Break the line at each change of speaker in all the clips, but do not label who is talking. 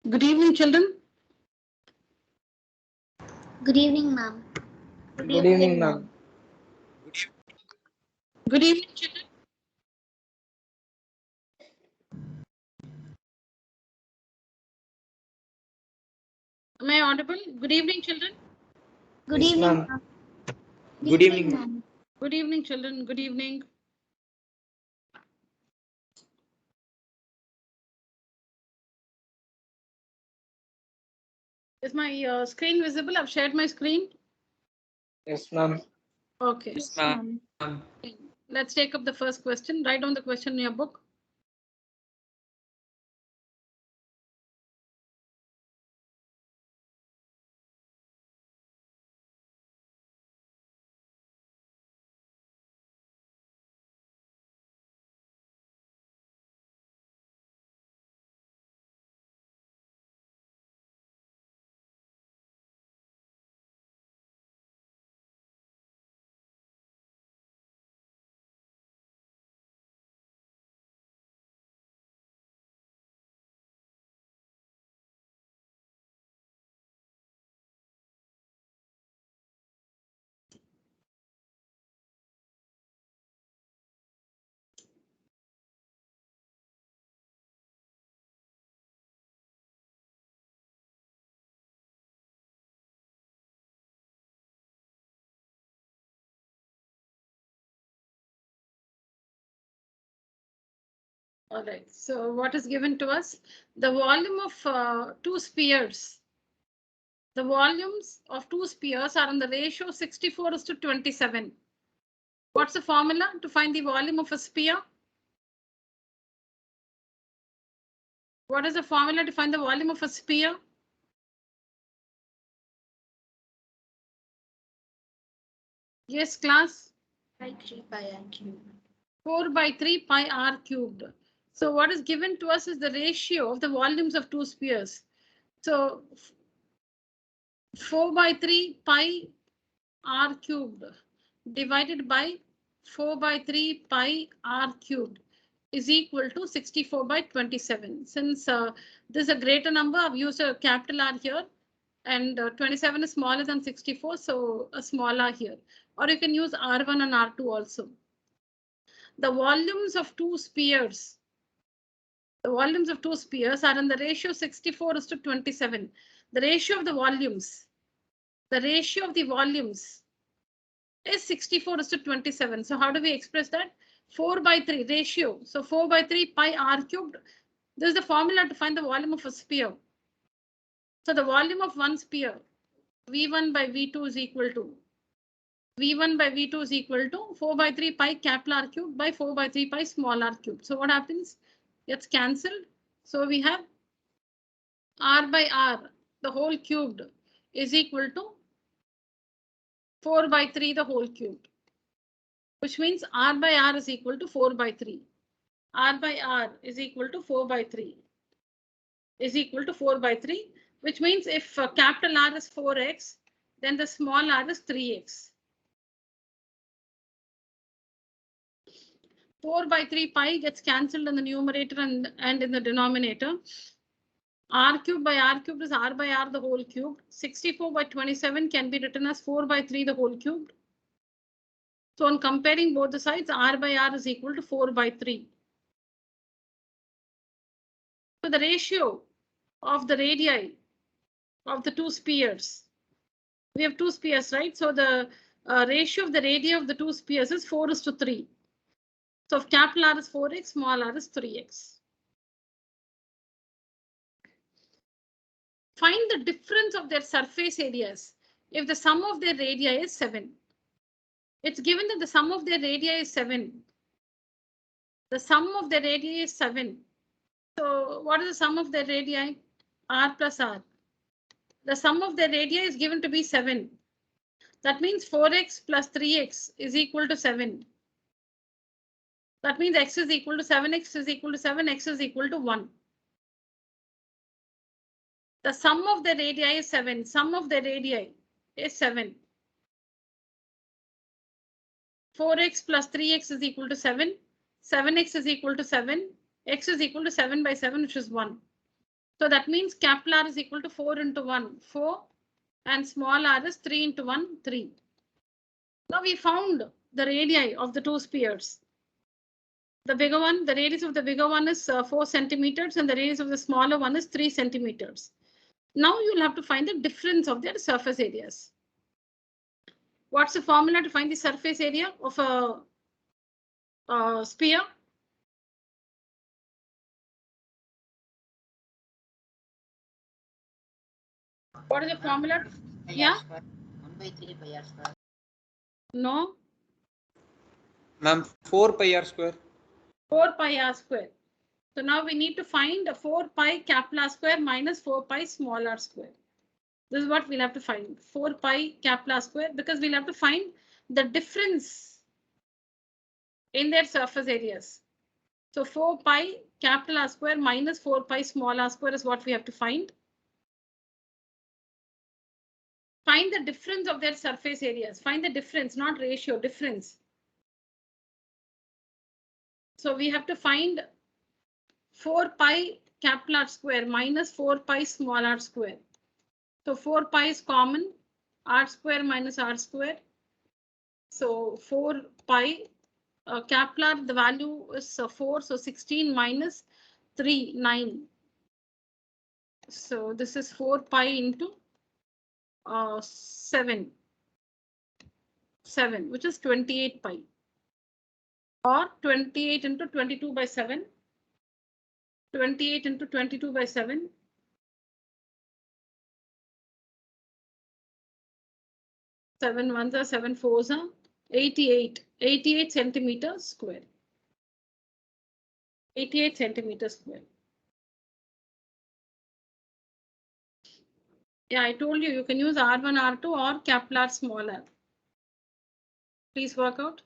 Good evening, children.
Good evening, ma'am.
Good evening, ma'am.
Good evening, children. Am I audible? Good evening, children.
Good
Yes,
evening,
ma'am.
ma'am.
Good evening, ma'am.
Good evening, children. Good evening. Is my screen visible? I've shared my screen.
Yes, ma'am.
Okay.
Yes, ma'am.
Let's take up the first question. Write down the question in your book. All right. So what is given to us? The volume of two spheres. The volumes of two spheres are in the ratio 64:27. What's the formula to find the volume of a sphere? What is the formula to find the volume of a sphere? Yes, class.
By 3 pi r cubed.
4 by 3 pi r cubed. So what is given to us is the ratio of the volumes of two spheres. So 4 by 3 pi r cubed divided by 4 by 3 pi r cubed is equal to 64 by 27. Since this is a greater number, I've used a capital R here, and 27 is smaller than 64, so a small r here. Or you can use R1 and R2 also. The volumes of two spheres. The volumes of two spheres are in the ratio 64:27. The ratio of the volumes. The ratio of the volumes is 64:27. So how do we express that? 4 by 3 ratio. So 4 by 3 pi r cubed. This is the formula to find the volume of a sphere. So the volume of one sphere, V1 by V2 is equal to V1 by V2 is equal to 4 by 3 pi capital R cubed by 4 by 3 pi small r cubed. So what happens? It's cancelled. So we have R by R, the whole cubed, is equal to 4 by 3 the whole cubed, which means R by R is equal to 4 by 3. R by R is equal to 4 by 3 is equal to 4 by 3, which means if capital R is 4x, then the small r is 3x. 4 by 3 pi gets cancelled in the numerator and in the denominator. R cubed by R cubed is R by R the whole cubed. 64 by 27 can be written as 4 by 3 the whole cubed. So on comparing both the sides, R by R is equal to 4 by 3. So the ratio of the radii of the two spheres. We have two spheres, right? So the ratio of the radii of the two spheres is 4:3. So if capital R is 4x, small r is 3x. Find the difference of their surface areas if the sum of their radii is 7. It's given that the sum of their radii is 7. The sum of the radii is 7. So what is the sum of the radii? R plus R. The sum of the radii is given to be 7. That means 4x plus 3x is equal to 7. That means x is equal to 7, x is equal to 7, x is equal to 1. The sum of the radii is 7. Sum of the radii is 7. 4x plus 3x is equal to 7. 7x is equal to 7. X is equal to 7 by 7, which is 1. So that means capital R is equal to 4 into 1, 4, and small r is 3 into 1, 3. Now we found the radii of the two spheres. The bigger one, the radius of the bigger one is 4 centimeters and the radius of the smaller one is 3 centimeters. Now you'll have to find the difference of their surface areas. What's the formula to find the surface area of a sphere? What is the formula? Yeah?
1/3 pi r square.
No.
Ma'am, 4 pi r square.
4 pi r square. So now we need to find 4 pi capital R square minus 4 pi small r square. This is what we'll have to find. 4 pi capital R square, because we'll have to find the difference in their surface areas. So 4 pi capital R square minus 4 pi small r square is what we have to find. Find the difference of their surface areas. Find the difference, not ratio, difference. So we have to find 4 pi capital R square minus 4 pi small r square. So 4 pi is common, r square minus r square. So 4 pi capital R, the value is 4, so 16 minus 3, 9. So this is 4 pi into 7, which is 28 pi. Or 28 into 22 by 7. 28 into 22 by 7. 7 ones are 7 fours are 88 centimeters square. 88 centimeters square. Yeah, I told you can use R1, R2 or capital R small r. Please work out.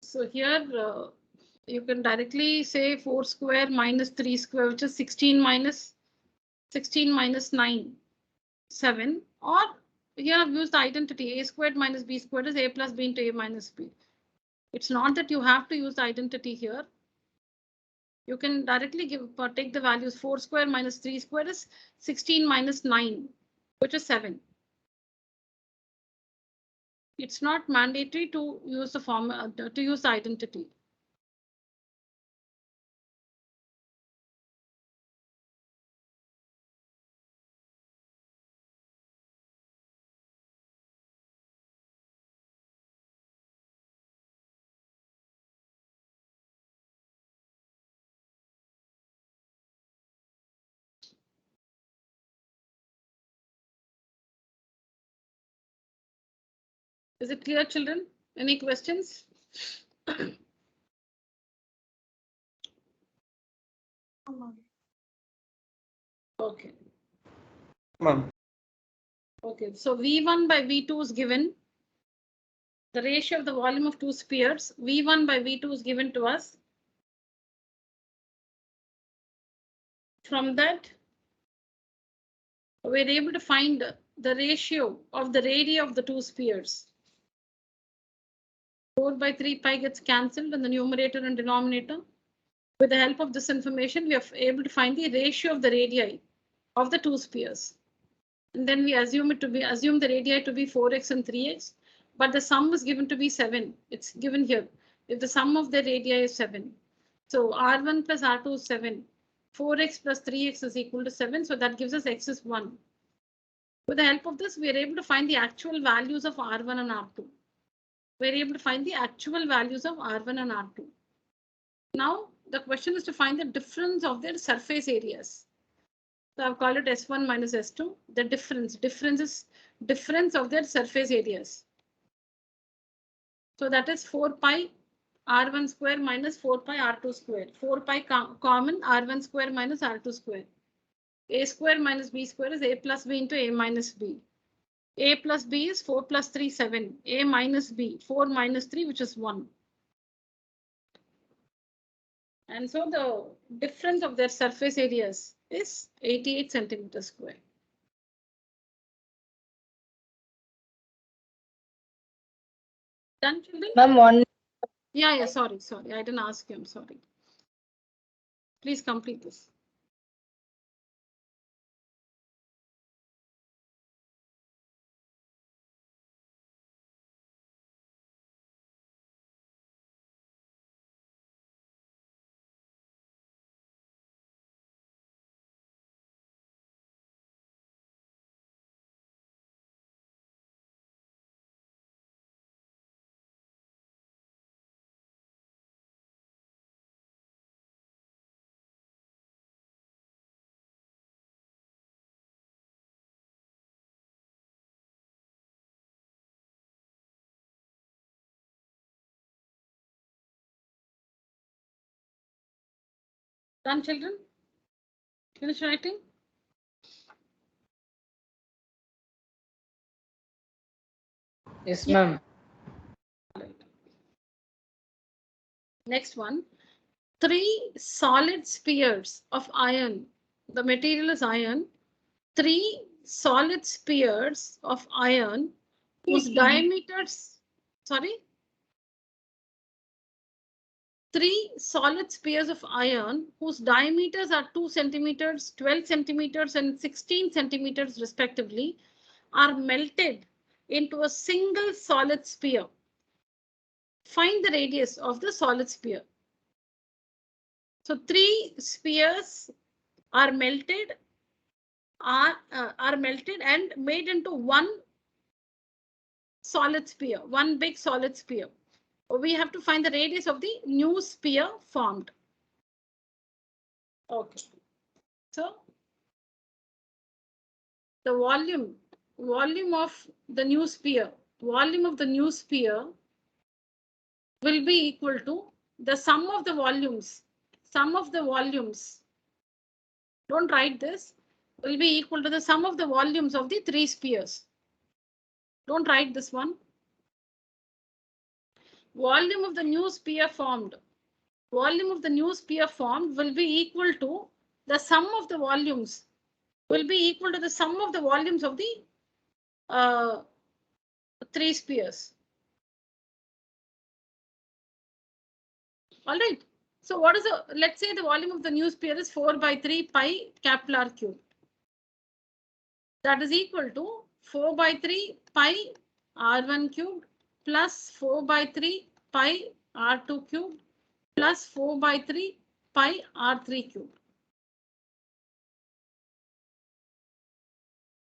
So here you can directly say 4 square minus 3 square, which is 16 minus 9, 7. Or here I've used the identity a squared minus b squared is a plus b into a minus b. It's not that you have to use the identity here. You can directly take the values 4 square minus 3 square is 16 minus 9, which is 7. It's not mandatory to use the form to use the identity. Is it clear, children? Any questions? Okay.
Ma'am.
Okay, so V1 by V2 is given. The ratio of the volume of two spheres, V1 by V2 is given to us. From that, we're able to find the ratio of the radii of the two spheres. 4 by 3 pi gets cancelled in the numerator and denominator. With the help of this information, we are able to find the ratio of the radii of the two spheres. And then we assume the radii to be 4x and 3x, but the sum was given to be 7. It's given here. If the sum of the radii is 7. So R1 plus R2 is 7. 4x plus 3x is equal to 7. So that gives us x is 1. With the help of this, we are able to find the actual values of R1 and R2. We're able to find the actual values of R1 and R2. Now, the question is to find the difference of their surface areas. So I've called it S1 minus S2. The difference is difference of their surface areas. So that is 4 pi R1 square minus 4 pi R2 square. 4 pi common R1 square minus R2 square. A square minus B square is A plus B into A minus B. A plus B is 4 plus 3, 7. A minus B, 4 minus 3, which is 1. And so the difference of their surface areas is 88 centimeters square. Done, children?
Ma'am, one.
Yeah, sorry. I didn't ask you. I'm sorry. Please complete this. Done, children? Finish writing?
Yes, ma'am.
Right. Next one. 3 solid spheres of iron. The material is iron. 3 solid spheres of iron whose diameters, sorry? 3 solid spheres of iron whose diameters are 2 centimeters, 12 centimeters, and 16 centimeters respectively are melted into a single solid sphere. Find the radius of the solid sphere. So 3 spheres are melted and made into one solid sphere, one big solid sphere. We have to find the radius of the new sphere formed. Okay. So the volume of the new sphere will be equal to the sum of the volumes. Don't write this. Will be equal to the sum of the volumes of the 3 spheres. Don't write this one. Volume of the new sphere formed will be equal to the sum of the volumes of the 3 spheres. All right. So what is let's say the volume of the new sphere is 4 by 3 pi capital R cubed. That is equal to 4 by 3 pi R1 cubed plus 4 by 3 pi R2 cubed plus 4 by 3 pi R3 cubed.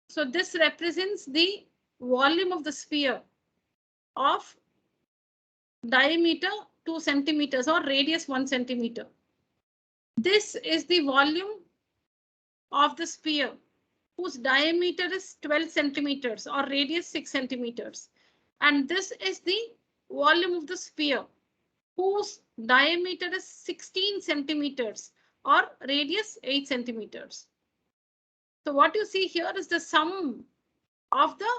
So this represents the volume of the sphere of diameter 2 centimeters or radius 1 centimeter. This is the volume of the sphere whose diameter is 12 centimeters or radius 6 centimeters. And this is the volume of the sphere whose diameter is 16 centimeters or radius 8 centimeters. So what you see here is the sum of the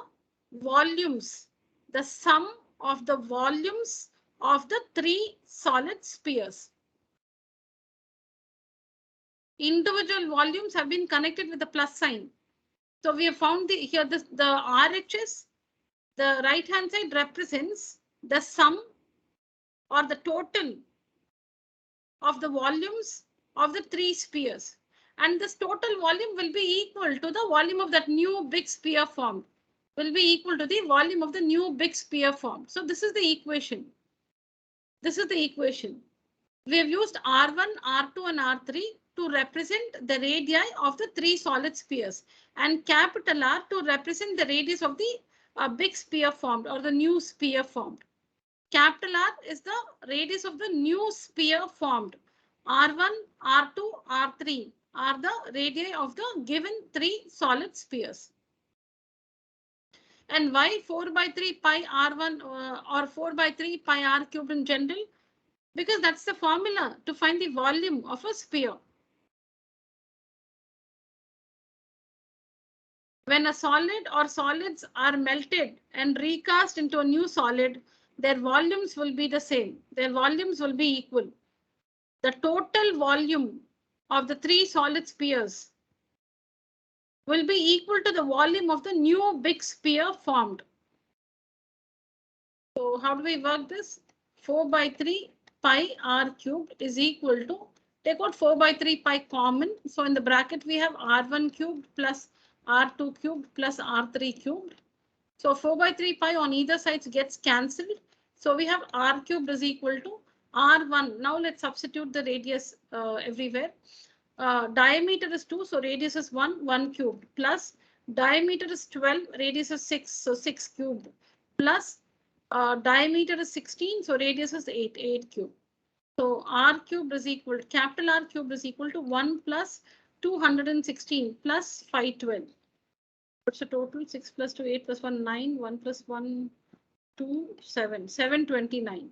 volumes, the sum of the volumes of the three solid spheres. Individual volumes have been connected with the plus sign. So we have found the RHS, the right hand side represents the sum or the total of the volumes of the three spheres. And this total volume will be equal to the volume of that new big sphere formed. Will be equal to the volume of the new big sphere formed. So this is the equation. This is the equation. We have used R1, R2 and R3 to represent the radii of the three solid spheres and capital R to represent the radius of the big sphere formed or the new sphere formed. Capital R is the radius of the new sphere formed. R1, R2, R3 are the radii of the given three solid spheres. And why 4 by 3 pi R1 or 4 by 3 pi R cubed in general? Because that's the formula to find the volume of a sphere. When a solid or solids are melted and recast into a new solid, their volumes will be the same. Their volumes will be equal. The total volume of the three solid spheres will be equal to the volume of the new big sphere formed. So how do we work this? 4 by 3 pi r cubed is equal to, take out 4 by 3 pi common. So in the bracket we have r1 cubed plus r2 cubed plus r3 cubed. So 4 by 3 pi on either sides gets cancelled. So we have r cubed is equal to r1. Now let's substitute the radius everywhere. Diameter is 2, so radius is 1 cubed, plus diameter is 12, radius is 6, so 6 cubed, plus diameter is 16, so radius is 8 cubed. So r cubed is equal to, capital R cubed is equal to 1 plus 216 plus 512. What's the total? 6 plus 2, 8 plus 1, 9, 1 plus 1, 2, 7, 729.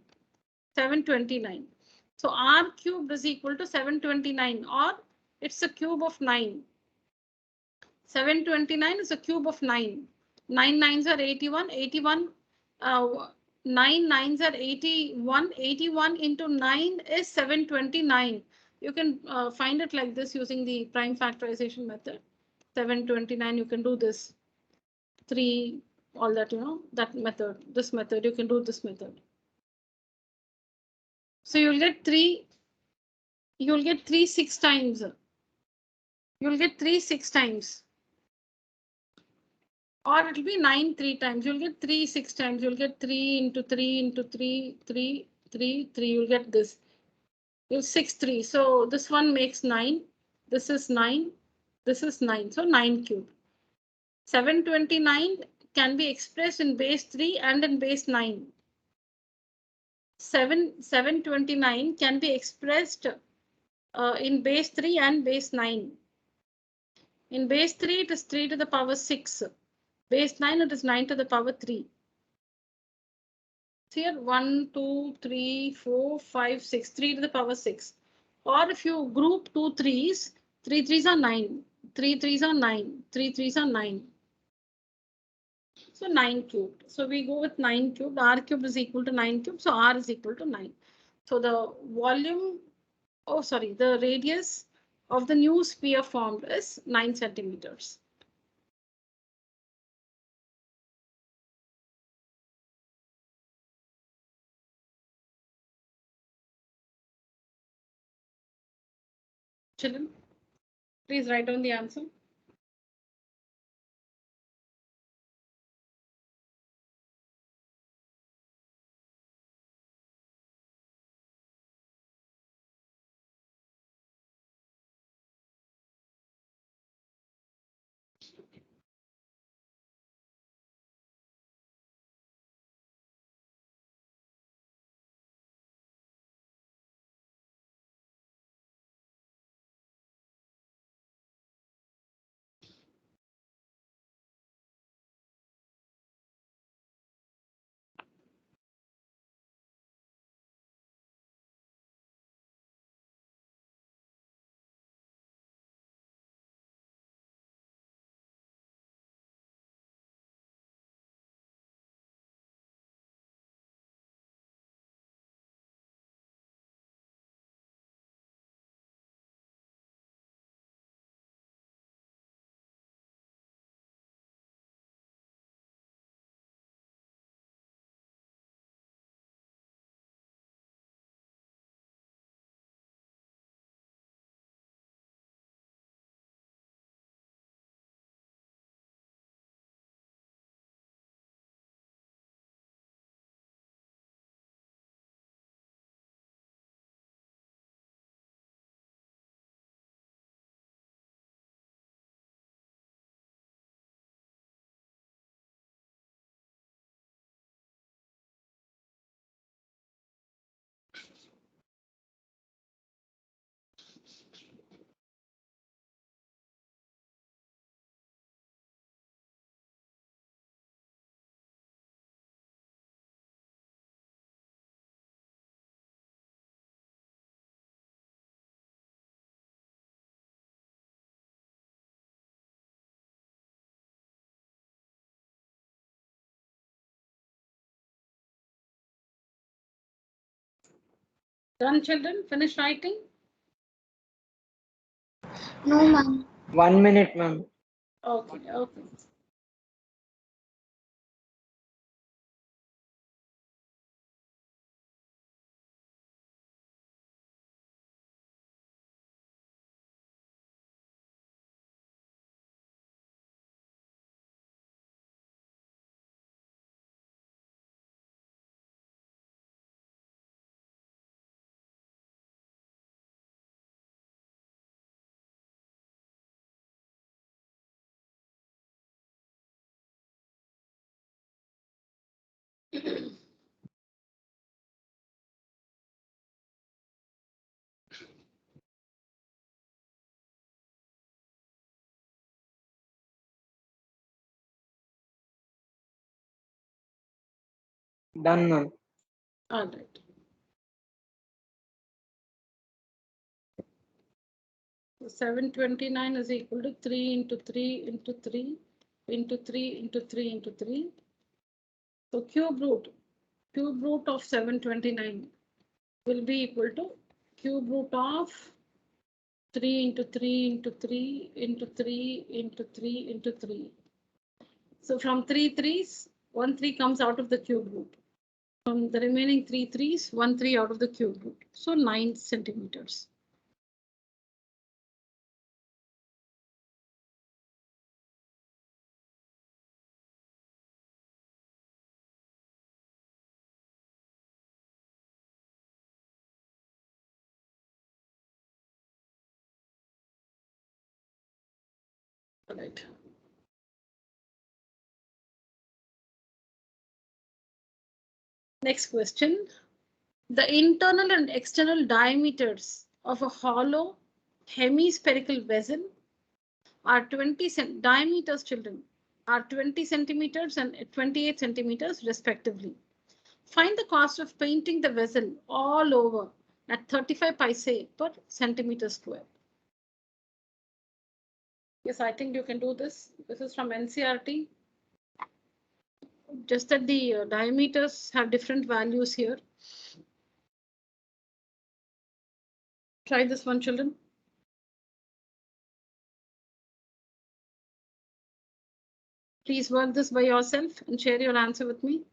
729. So r cubed is equal to 729, or it's a cube of 9. 729 is a cube of 9. 9 nines are 81. 81. 9 nines are 81. 81 into 9 is 729. You can find it like this using the prime factorization method. 729, you can do this. 3, all that, that method, this method, you can do this method. So you'll get 3 6 times. You'll get 3 6 times. Or it'll be 9 3 times. You'll get 3 6 times. You'll get 3 into 3 into 3, 3, 3, 3. You'll get this. You'll 6 3. So this one makes 9. This is 9. This is 9. So 9 cubed. 729 can be expressed in base 3 and in base 9. 729 can be expressed in base 3 and base 9. In base 3, it is 3 to the power 6. Base 9, it is 9 to the power 3. Here 1, 2, 3, 4, 5, 6, 3 to the power 6. Or if you group 2 3s, 3 3s are 9, 3 3s are 9, 3 3s are 9. So 9 cubed. So we go with 9 cubed. R cubed is equal to 9 cubed. So R is equal to 9. So the volume, the radius of the new sphere formed is 9 centimeters. Children, please write down the answer. Done, children? Finish writing?
No, ma'am. 1 minute, ma'am.
Okay, okay.
Done, ma'am.
All right. So 729 is equal to 3 into 3 into 3 into 3 into 3 into 3. So cube root of 729 will be equal to cube root of 3 into 3 into 3 into 3 into 3 into 3. So from 3 threes, 1 3 comes out of the cube root. From the remaining 3 threes, 1 3 out of the cube root. So 9 centimeters. All right. Next question. The internal and external diameters of a hollow hemispherical vessel are 20 diameters, children, are 20 centimeters and 28 centimeters respectively. Find the cost of painting the vessel all over at 35 paise per centimeter square. Yes, I think you can do this. This is from NCRT. Just that the diameters have different values here. Try this one, children. Please work this by yourself and share your answer with me.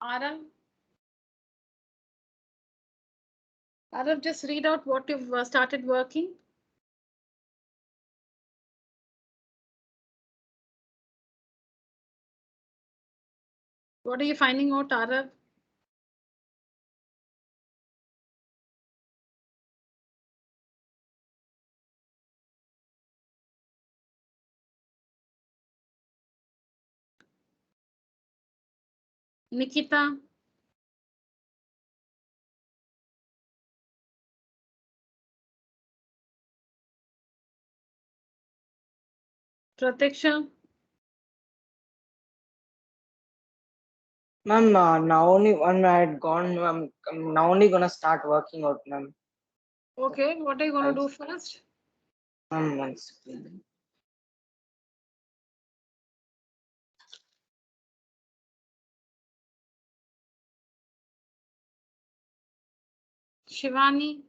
Arav, just read out what you've started working. What are you finding out, Arav? Nikita. Pratiksha.
Ma'am, now only one I had gone, ma'am. I'm now only gonna start working out, ma'am.
Okay, what are you going to do first?
Ma'am, one second.
Shivani.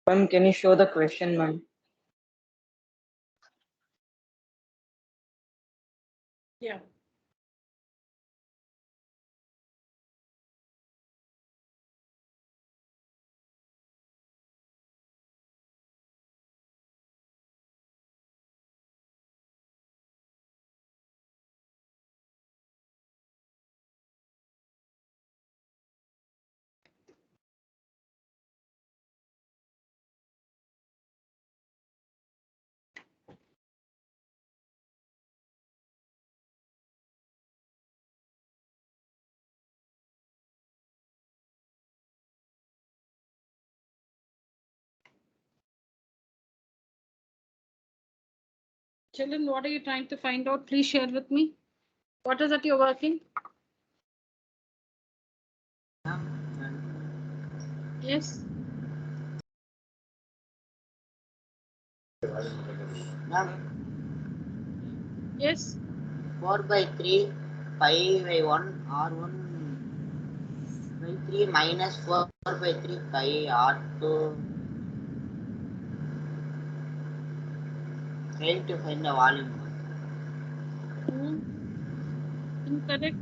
Ma'am, can you show the question, ma'am?
Yeah. Children, what are you trying to find out? Please share with me. What is that you're working? Yes.
Ma'am,
Yes.
4 by 3 pi by 1 R1 by 3 minus 4 by 3 pi R2. Trying to find the volume.
Incorrect.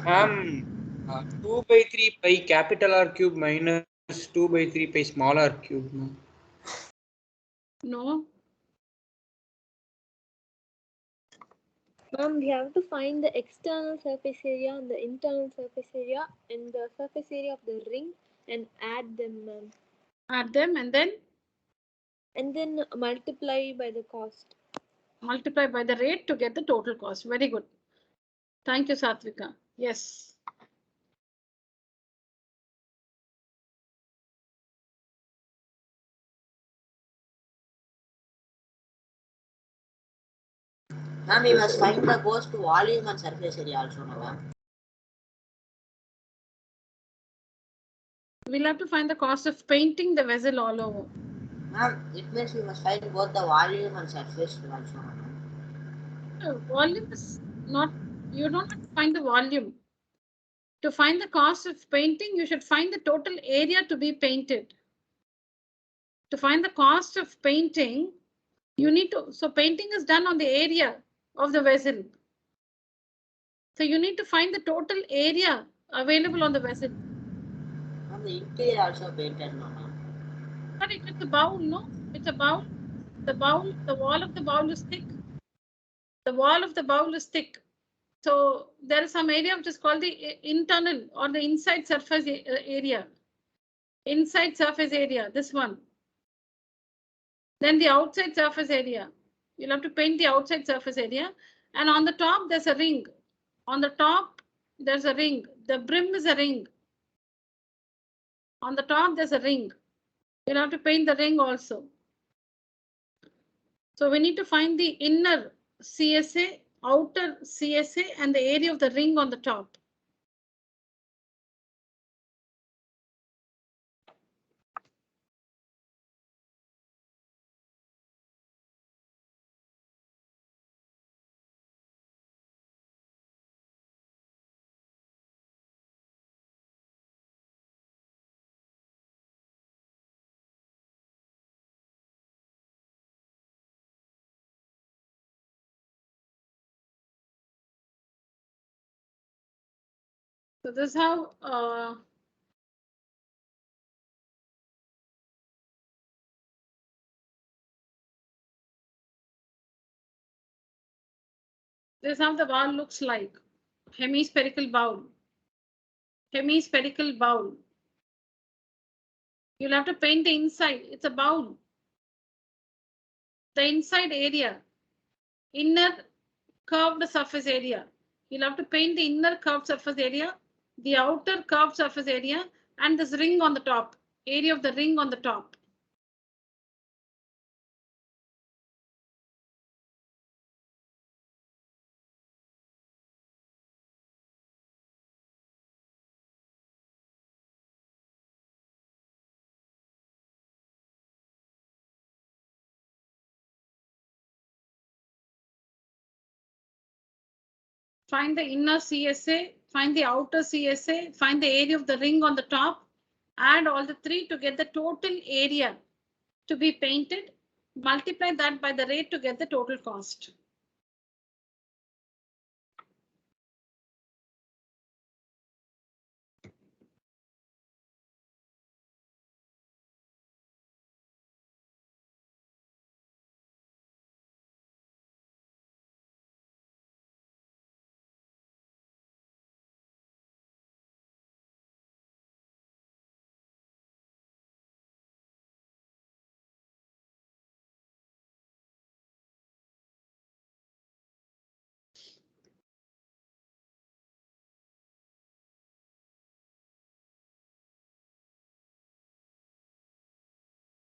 Ma'am, 2 by 3 pi capital R cube minus 2 by 3 pi small r cube. Ma'am.
No.
Ma'am, we have to find the external surface area and the internal surface area and the surface area of the ring and add them, ma'am.
Add them and then?
And then multiply by the cost.
Multiply by the rate to get the total cost. Very good. Thank you, Satvika. Yes.
Ma'am, we must find the cost to volume and surface area also, no, ma'am.
We'll have to find the cost of painting the vessel all over.
Ma'am, it means we must find both the volume and surface also, no, ma'am.
Volume is not, you don't have to find the volume. To find the cost of painting, you should find the total area to be painted. To find the cost of painting, you need to, so painting is done on the area of the vessel. So you need to find the total area available on the vessel.
Ma'am, the interior also painted, no, ma'am.
But it's a bowl, no? It's a bowl. The bowl, the wall of the bowl is thick. The wall of the bowl is thick. So there is some area which is called the internal or the inside surface area. Inside surface area, this one. Then the outside surface area. You'll have to paint the outside surface area. And on the top, there's a ring. On the top, there's a ring. The brim is a ring. On the top, there's a ring. You'll have to paint the ring also. So we need to find the inner CSA, outer CSA, and the area of the ring on the top. So this is how the bowl looks like. Hemispherical bowl. Hemispherical bowl. You'll have to paint the inside. It's a bowl. the inside area, inner curved surface area. You'll have to paint the inner curved surface area, the outer curved surface area, and this ring on the top, area of the ring on the top. Find the inner CSA, find the outer CSA, find the area of the ring on the top, add all the three to get the total area to be painted, multiply that by the rate to get the total cost.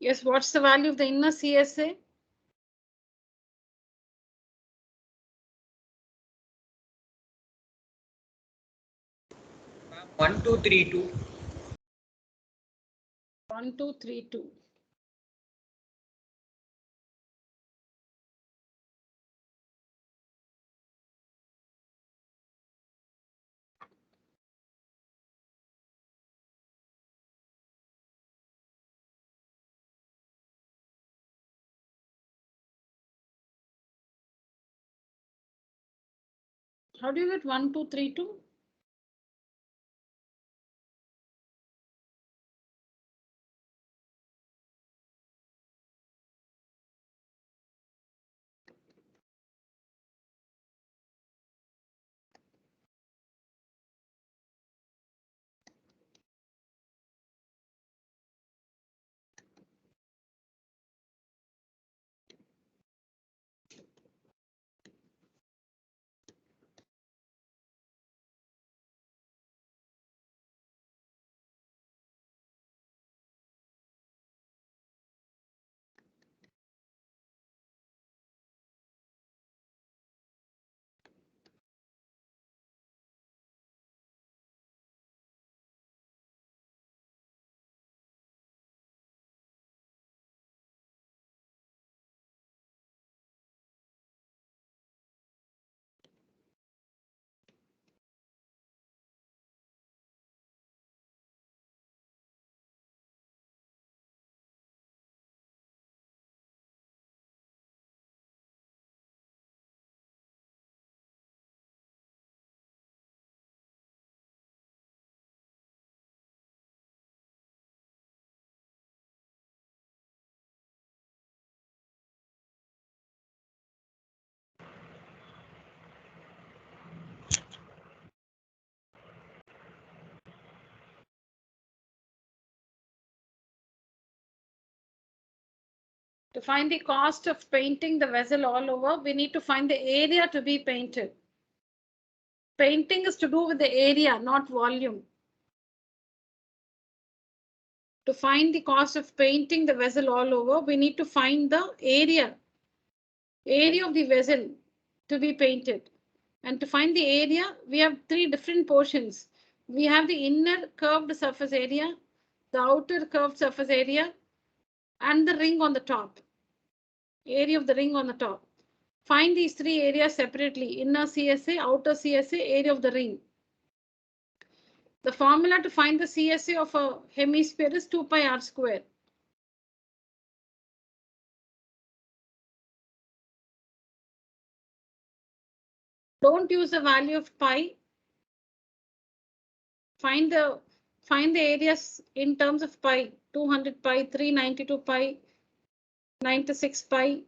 Yes, what's the value of the inner CSA?
Ma'am, 1232.
1232. How do you get 1232? To find the cost of painting the vessel all over, we need to find the area to be painted. Painting is to do with the area, not volume. To find the cost of painting the vessel all over, we need to find the area of the vessel to be painted. And to find the area, we have three different portions. We have the inner curved surface area, the outer curved surface area, and the ring on the top. Area of the ring on the top. Find these three areas separately: inner CSA, outer CSA, area of the ring. The formula to find the CSA of a hemisphere is 2 pi r square. Don't use the value of pi. Find the areas in terms of pi: 200 pi, 392 pi, 96 pi.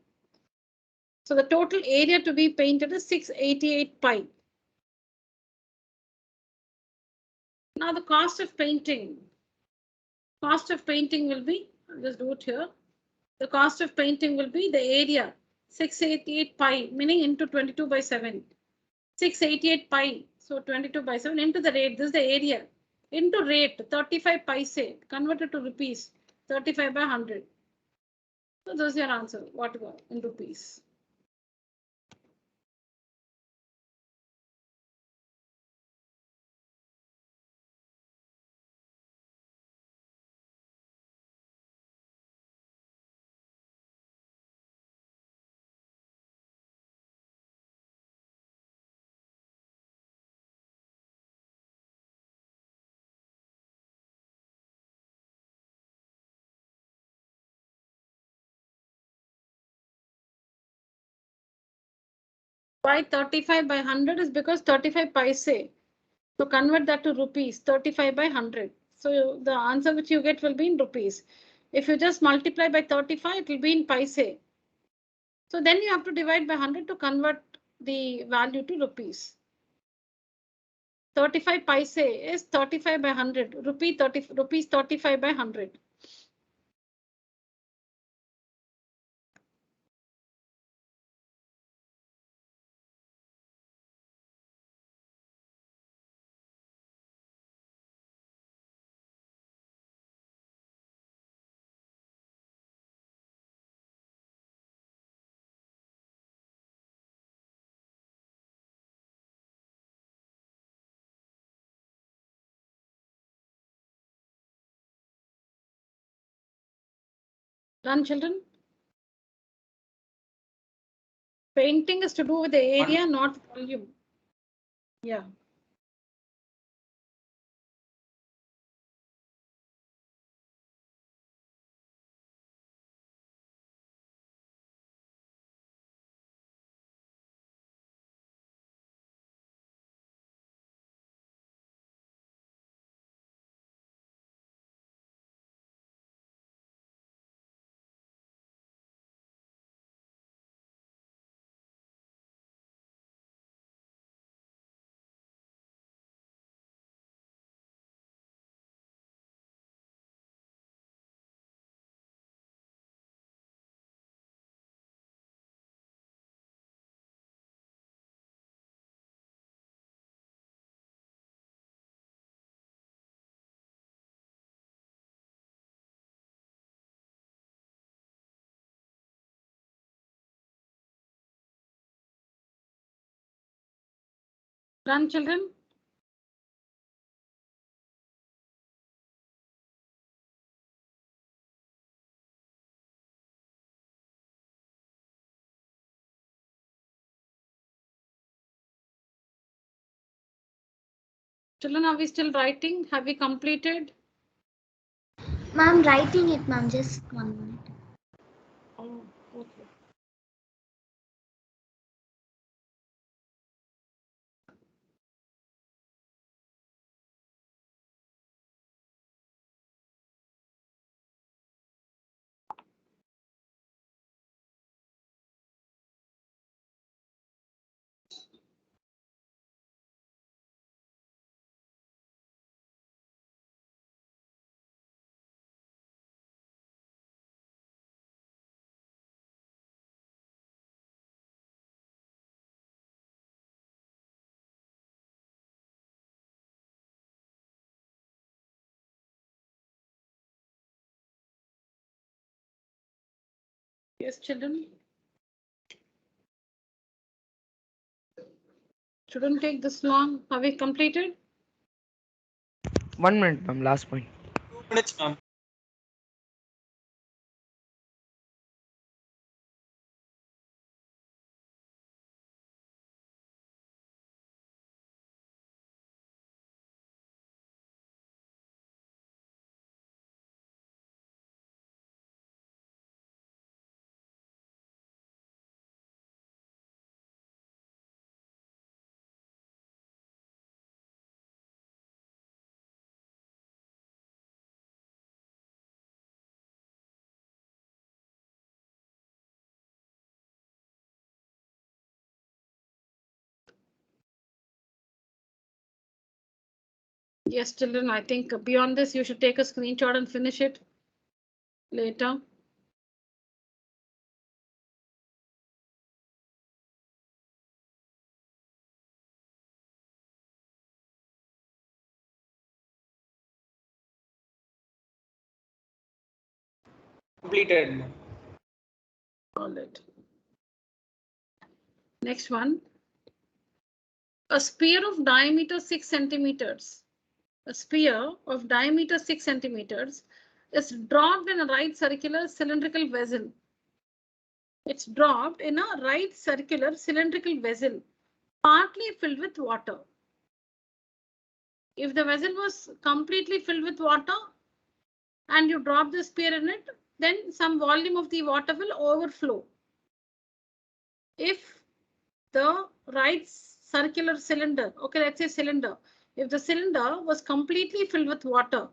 So the total area to be painted is 688 pi. Now the cost of painting. Cost of painting will be, I'll just do it here. The cost of painting will be the area 688 pi, meaning into 22 by 7. 688 pi, so 22 by 7 into the rate. This is the area into rate 35 paise converted to rupees 35 by 100. So this is your answer. What in rupees? Why 35 by 100 is because 35 paise. So convert that to rupees 35 by 100. So the answer which you get will be in rupees. If you just multiply by 35, it will be in paise. So then you have to divide by 100 to convert the value to rupees. 35 paise is 35 by 100. Rupees 35 by 100. Done, children? Painting is to do with the area, not volume. Yeah. Done, children? Children, are we still writing? Have we completed?
Ma'am, writing it, ma'am. Just 1 minute.
Oh, okay. Yes, children. Shouldn't take this long. Have we completed?
1 minute, ma'am. Last point.
2 minutes, ma'am.
Yes, children, I think beyond this, you should take a screenshot and finish it later.
Completed, ma'am.
All right. Next one. A sphere of diameter 6 centimeters. A sphere of diameter 6 centimeters is dropped in a right circular cylindrical vessel. It's dropped in a right circular cylindrical vessel, partly filled with water. If the vessel was completely filled with water and you drop the sphere in it, then some volume of the water will overflow. If the right circular cylinder, okay, let's say cylinder, if the cylinder was completely filled with water,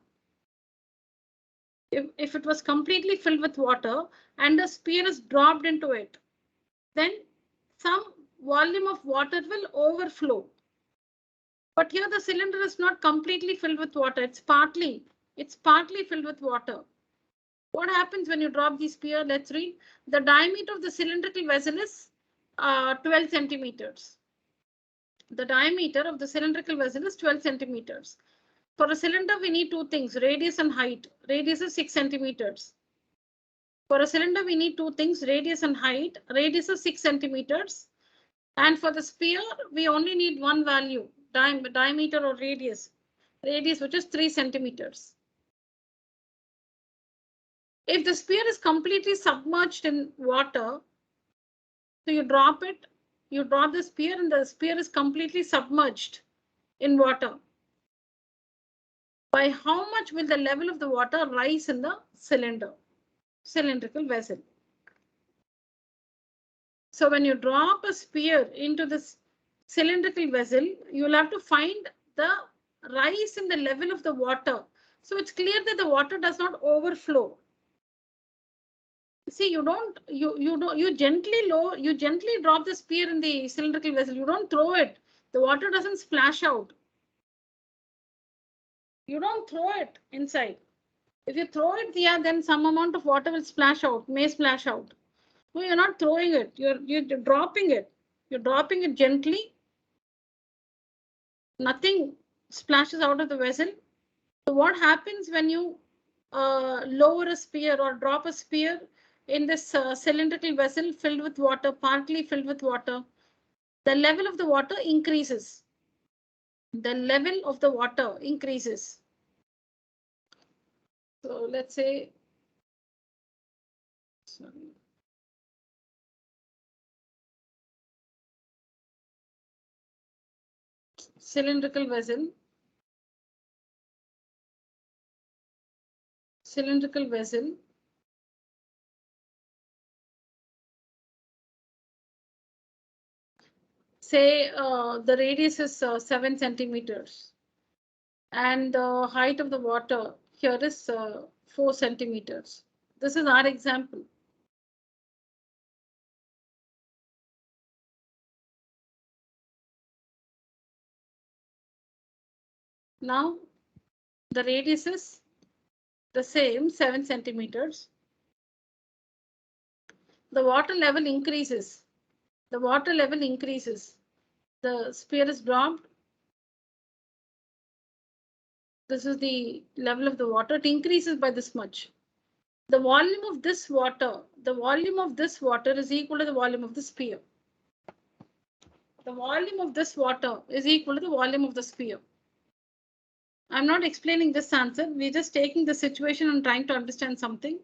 if it was completely filled with water and a sphere is dropped into it, then some volume of water will overflow. But here the cylinder is not completely filled with water. It's partly filled with water. What happens when you drop the sphere? Let's read. The diameter of the cylindrical vessel is 12 centimeters. The diameter of the cylindrical vessel is 12 centimeters. For a cylinder, we need two things, radius and height. Radius is 6 centimeters. For a cylinder, we need two things, radius and height. Radius is 6 centimeters. And for the sphere, we only need one value, diameter or radius. Radius, which is 3 centimeters. If the sphere is completely submerged in water, so you drop it, you drop the sphere and the sphere is completely submerged in water. By how much will the level of the water rise in the cylindrical vessel? So when you drop a sphere into this cylindrical vessel, you will have to find the rise in the level of the water. So it's clear that the water does not overflow. See, you gently drop the sphere in the cylindrical vessel. You don't throw it. The water doesn't splash out. You don't throw it inside. If you throw it, yeah, then some amount of water will splash out, may splash out. No, you're not throwing it. You're dropping it. You're dropping it gently. Nothing splashes out of the vessel. So what happens when you lower a sphere or drop a sphere in this cylindrical vessel filled with water, partly filled with water? The level of the water increases. The level of the water increases. So let's say, sorry. Cylindrical vessel. Cylindrical vessel. Say the radius is 7 centimeters and the height of the water here is 4 centimeters. This is our example. Now the radius is the same, 7 centimeters. The water level increases. The water level increases. The sphere is dropped. This is the level of the water. It increases by this much. The volume of this water is equal to the volume of the sphere. The volume of this water is equal to the volume of the sphere. I'm not explaining this answer. We're just taking the situation and trying to understand something.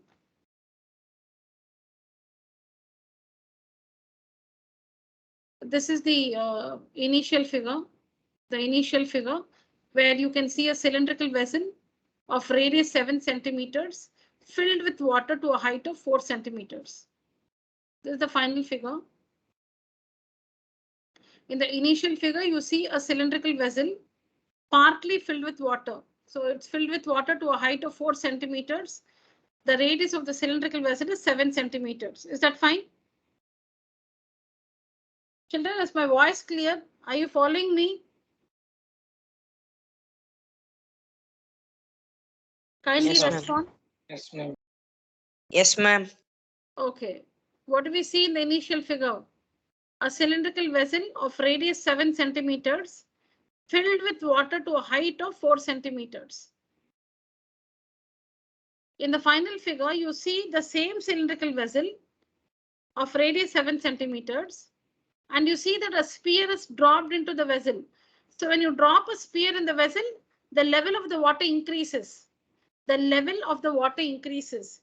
This is the initial figure. The initial figure where you can see a cylindrical vessel of radius 7 centimeters filled with water to a height of 4 centimeters. This is the final figure. In the initial figure, you see a cylindrical vessel partly filled with water. So it's filled with water to a height of 4 centimeters. The radius of the cylindrical vessel is 7 centimeters. Is that fine? Children, is my voice clear? Are you following me? Kindly
Yes, ma'am.
respond.
Yes, ma'am.
Yes, ma'am.
Okay. What do we see in the initial figure? A cylindrical vessel of radius 7 centimeters filled with water to a height of 4 centimeters. In the final figure, you see the same cylindrical vessel of radius 7 centimeters, and you see that a sphere is dropped into the vessel. So when you drop a sphere in the vessel, the level of the water increases. The level of the water increases.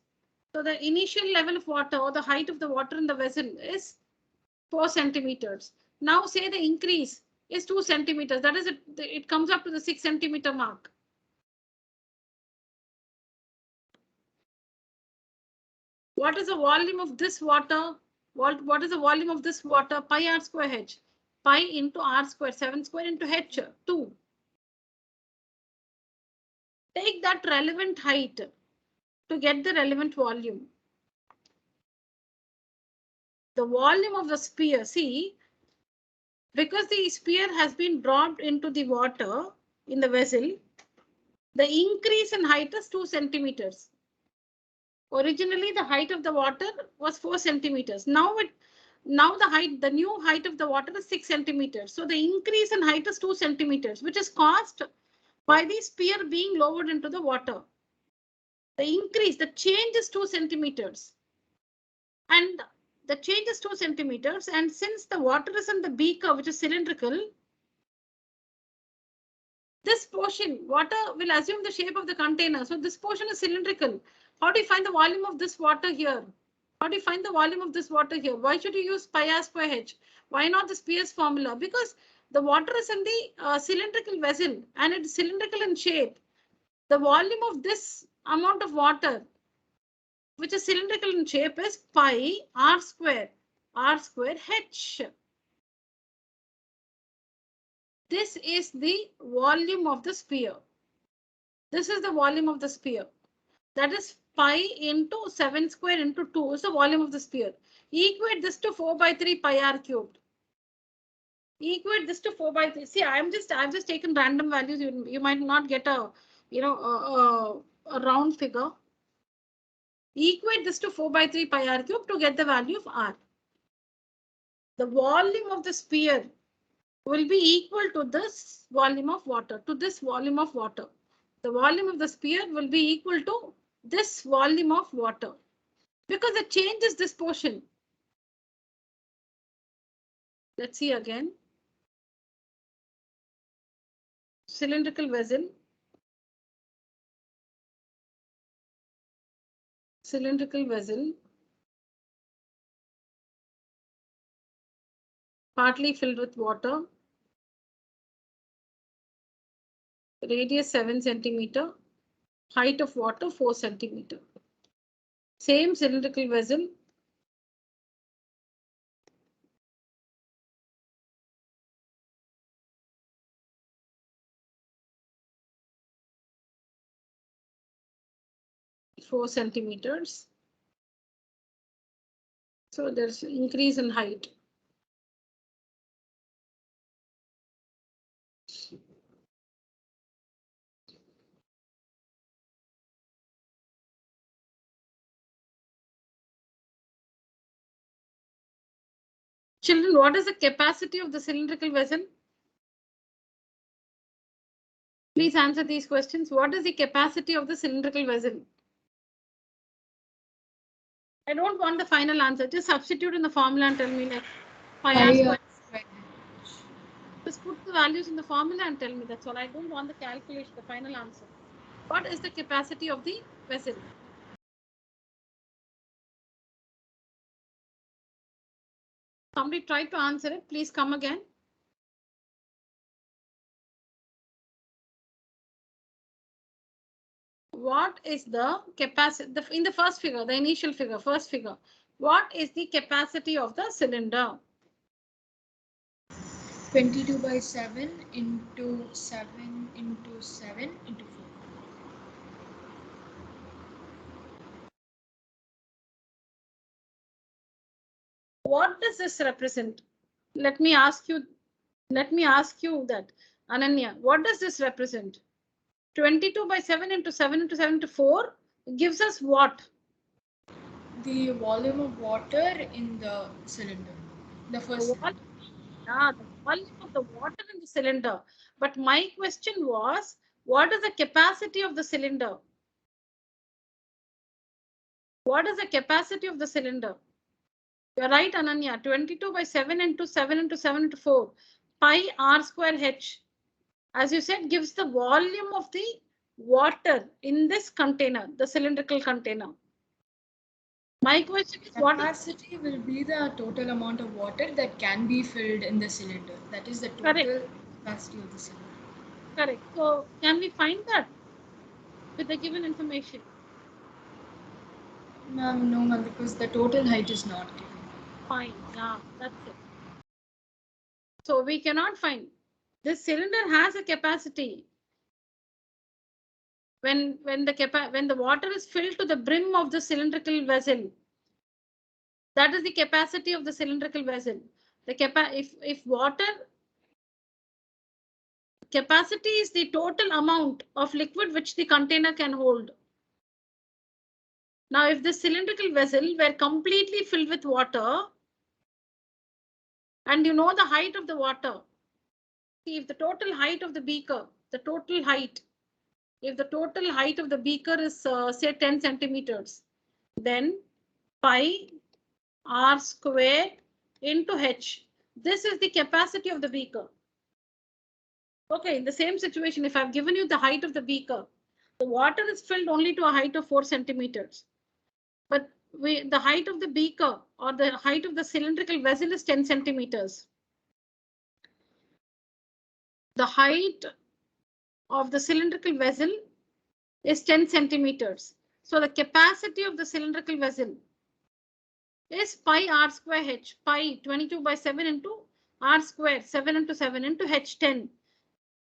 So the initial level of water or the height of the water in the vessel is 4 centimeters. Now say the increase is 2 centimeters. That is, it comes up to the 6 centimeter mark. What is the volume of this water? What is the volume of this water? Pi r square h. Pi into r square, 7 square into h, 2. Take that relevant height to get the relevant volume. The volume of the sphere, see, because the sphere has been dropped into the water in the vessel, the increase in height is 2 centimeters. Originally, the height of the water was 4 centimeters. Now the new height of the water is 6 centimeters. So the increase in height is 2 centimeters, which is caused by the sphere being lowered into the water. The change is 2 centimeters. And the change is 2 centimeters. And since the water is in the beaker, which is cylindrical, this portion, water will assume the shape of the container. So this portion is cylindrical. How do you find the volume of this water here? How do you find the volume of this water here? Why should you use pi r square h? Why not the Spear's formula? Because the water is in the cylindrical vessel and it's cylindrical in shape. The volume of this amount of water, which is cylindrical in shape, is pi r square h. This is the volume of the sphere. This is the volume of the sphere. That is pi into 7 square into 2 is the volume of the sphere. Equate this to 4 by 3 pi r cubed. Equate this to 4 by 3. See, I've just taken random values. You might not get a round figure. Equate this to 4 by 3 pi r cubed to get the value of r. The volume of the sphere will be equal to this volume of water, The volume of the sphere will be equal to this volume of water because it changes this portion. Let's see again. Cylindrical vessel. Partly filled with water. Radius 7 centimeter. Height of water 4 centimeter. Same cylindrical vessel. Four centimeters. So there's increase in height. Children, what is the capacity of the cylindrical vessel? Please answer these questions. What is the capacity of the cylindrical vessel? I don't want the final answer. Just substitute in the formula and tell me like pi r square. Just put the values in the formula and tell me. That's all. I don't want the calculation, the final answer. What is the capacity of the vessel? Somebody try to answer it. Please come again. What is the capacity in the first figure, the initial figure, first figure? What is the capacity of the cylinder?
22 by 7 into 7 into 7 into 4.
What does this represent? Let me ask you that, Ananya, what does this represent? 22 by 7 into 7 into 7 into 4 gives us what?
The volume of water in the cylinder. The first cylinder.
The volume of the water in the cylinder. But my question was, what is the capacity of the cylinder? What is the capacity of the cylinder? You're right, Ananya. 22 by 7 into 7 into 7 into 4. Pi r square h. As you said, gives the volume of the water in this container, the cylindrical container. My question is, what is
Capacity will be the total amount of water that can be filled in the cylinder. That is the total
correct?
capacity of the cylinder.
Correct. So can we find that with the given information?
No, ma'am, because the total height is not given.
Fine. Yeah, that's it. So we cannot find. This cylinder has a capacity. When the water is filled to the brim of the cylindrical vessel, that is the capacity of the cylindrical vessel. The if water capacity is the total amount of liquid which the container can hold. Now, if the cylindrical vessel were completely filled with water, and you know the height of the water, see if the total height of the beaker, if the total height of the beaker is say 10 centimeters, then pi r squared into h. This is the capacity of the beaker. Okay, in the same situation, if I've given you the height of the beaker, the water is filled only to a height of 4 centimeters. But the height of the beaker or the height of the cylindrical vessel is 10 centimeters. The height of the cylindrical vessel is 10 centimeters. So the capacity of the cylindrical vessel is pi r square h, pi 22 by 7 into r square, 7 into 7 into h 10.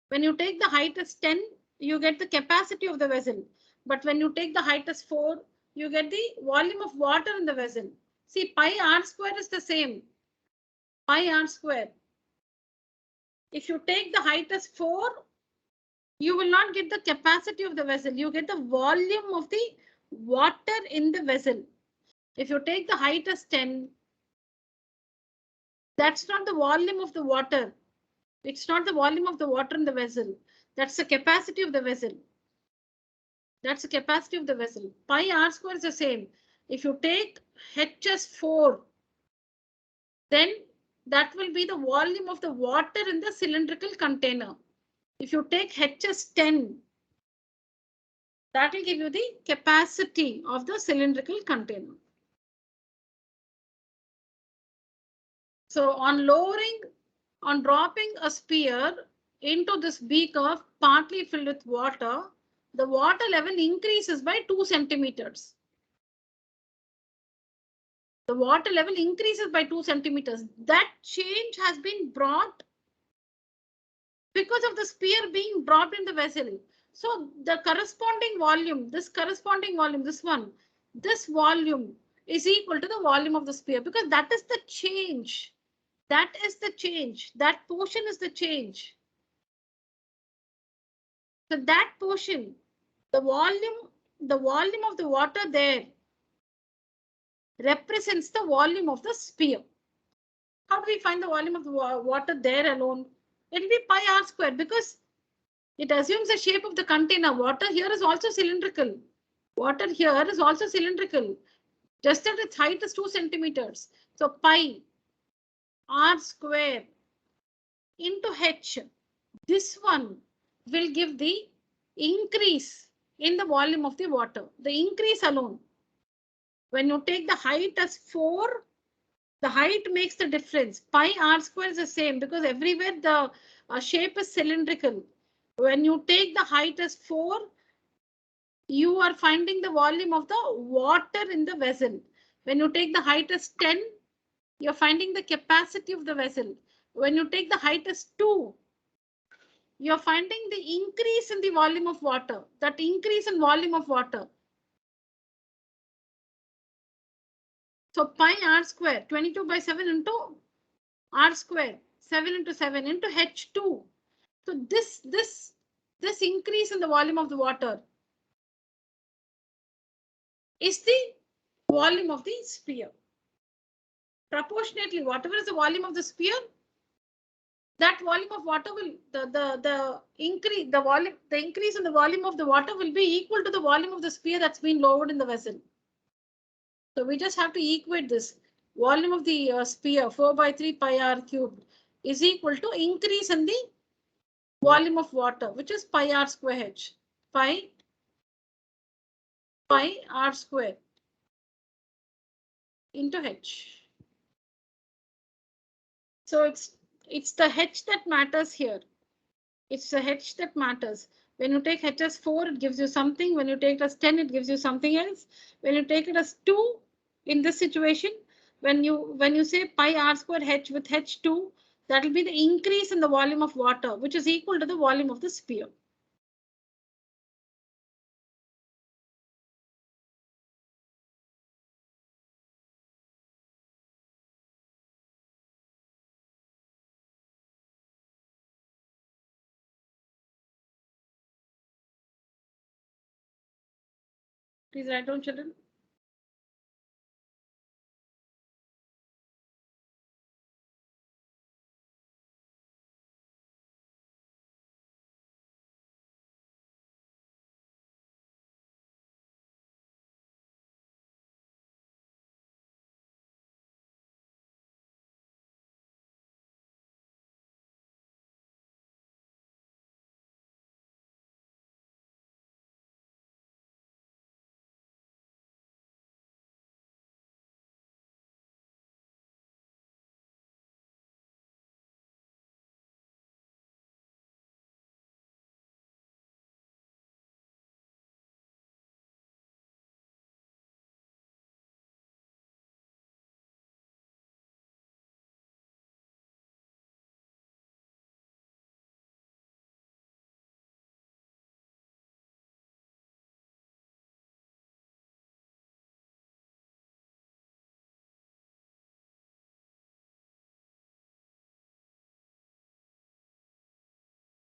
When you take the height as 10, you get the capacity of the vessel. But when you take the height as 4, you get the volume of water in the vessel. See, pi r square is the same. Pi r square. If you take the height as 4, you will not get the capacity of the vessel. You get the volume of the water in the vessel. If you take the height as 10, that's not the volume of the water. It's not the volume of the water in the vessel. That's the capacity of the vessel. That's the capacity of the vessel. Pi r square is the same. If you take h as 4, then that will be the volume of the water in the cylindrical container. If you take h as 10, that will give you the capacity of the cylindrical container. So on dropping a spear into this beaker partly filled with water, the water level increases by 2 centimeters. The water level increases by 2 centimeters. That change has been brought because of the spear being dropped in the vessel. So the corresponding volume, this volume is equal to the volume of the spear, because that is the change. That is the change. That portion is the change. So that portion, the volume of the water there represents the volume of the spear. How do we find the volume of the water there alone? It will be pi r square, because it assumes the shape of the container. Water here is also cylindrical. Water here is also cylindrical. Just that its height is 2 centimeters. So pi r square into h. This one will give the increase in the volume of the water. The increase alone. When you take the height as 4, the height makes the difference. Pi r square is the same, because everywhere the shape is cylindrical. When you take the height as 4, you are finding the volume of the water in the vessel. When you take the height as 10, you're finding the capacity of the vessel. When you take the height as 2, you're finding the increase in the volume of water. That increase in volume of water. So pi r square, 22 by 7 into r square, 7 into 7 into h2. So this increase in the volume of the water is the volume of the sphere. Proportionately, whatever is the volume of the sphere, that volume of water will the increase in the volume of the water will be equal to the volume of the sphere that's been lowered in the vessel. So we just have to equate this. Volume of the sphere 4 by 3 pi r cubed is equal to increase in the volume of water, which is pi r square h. Pi r square into h. So it's the h that matters here. It's the h that matters. When you take h as 4, it gives you something. When you take it as 10, it gives you something else. When you take it as 2, in this situation, when you say pi r square h with h2, that will be the increase in the volume of water, which is equal to the volume of the sphere. Please write down, children.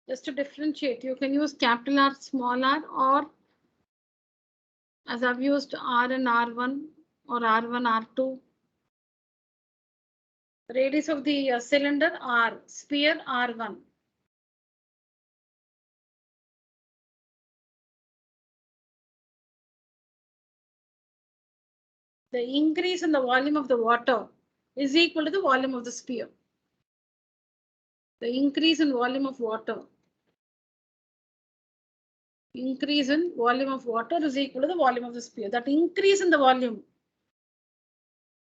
Just to differentiate, you can use capital R, small r, or as I've used R and R1 or R1, R2. Radius of the cylinder R, sphere R1. The increase in the volume of the water is equal to the volume of the sphere. The increase in volume of water. Increase in volume of water is equal to the volume of the sphere. That increase in the volume.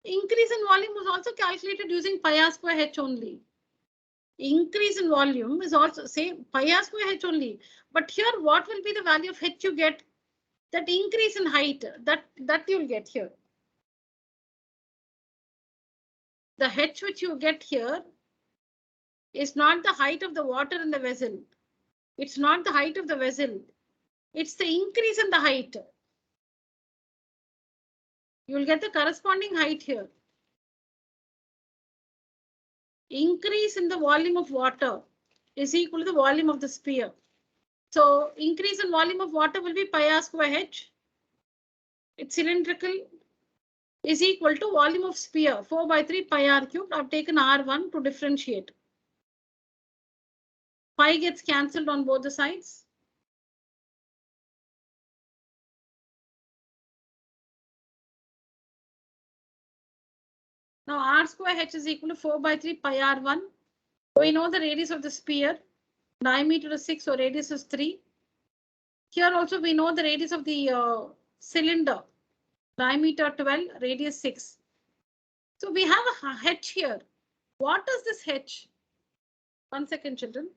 Increase in volume was also calculated using pi r square h only. Increase in volume is also say pi r square h only. But here, what will be the value of h you get? That increase in height that you'll get here. The h which you get here is not the height of the water in the vessel. It's not the height of the vessel. It's the increase in the height. You will get the corresponding height here. Increase in the volume of water is equal to the volume of the sphere. So increase in volume of water will be pi r square h. It's cylindrical is equal to volume of sphere 4 by 3 pi r cubed. I've taken R1 to differentiate. Pi gets cancelled on both the sides. Now r square h is equal to 4 by 3 pi r1. We know the radius of the sphere. Diameter is 6, so radius is 3. Here also we know the radius of the cylinder. Diameter 12, radius 6. So we have a h here. What is this h? 1 second, children.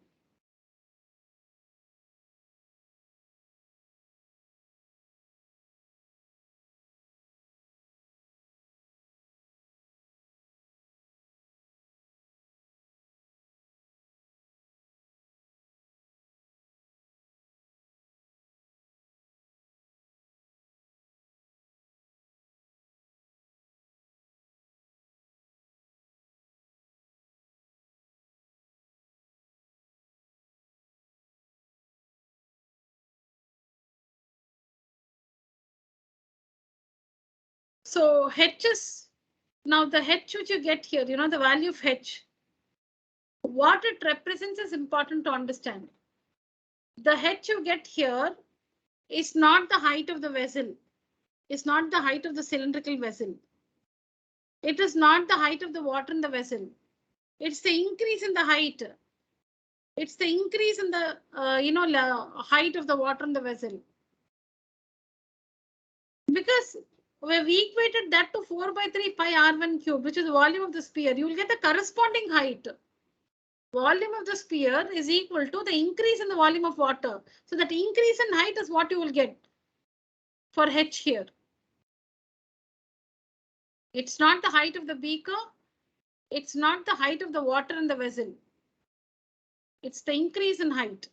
So h is now the h which you get here, you know, the value of h. What it represents is important to understand. The h you get here is not the height of the vessel. is not the height of the cylindrical vessel. It is not the height of the water in the vessel. It's the increase in the height. It's the increase in the height of the water in the vessel. Because we've equated that to 4 by 3 pi r1 cube, which is the volume of the sphere. You will get the corresponding height. Volume of the sphere is equal to the increase in the volume of water. So that increase in height is what you will get for H here. It's not the height of the beaker. It's not the height of the water in the vessel. It's the increase in height.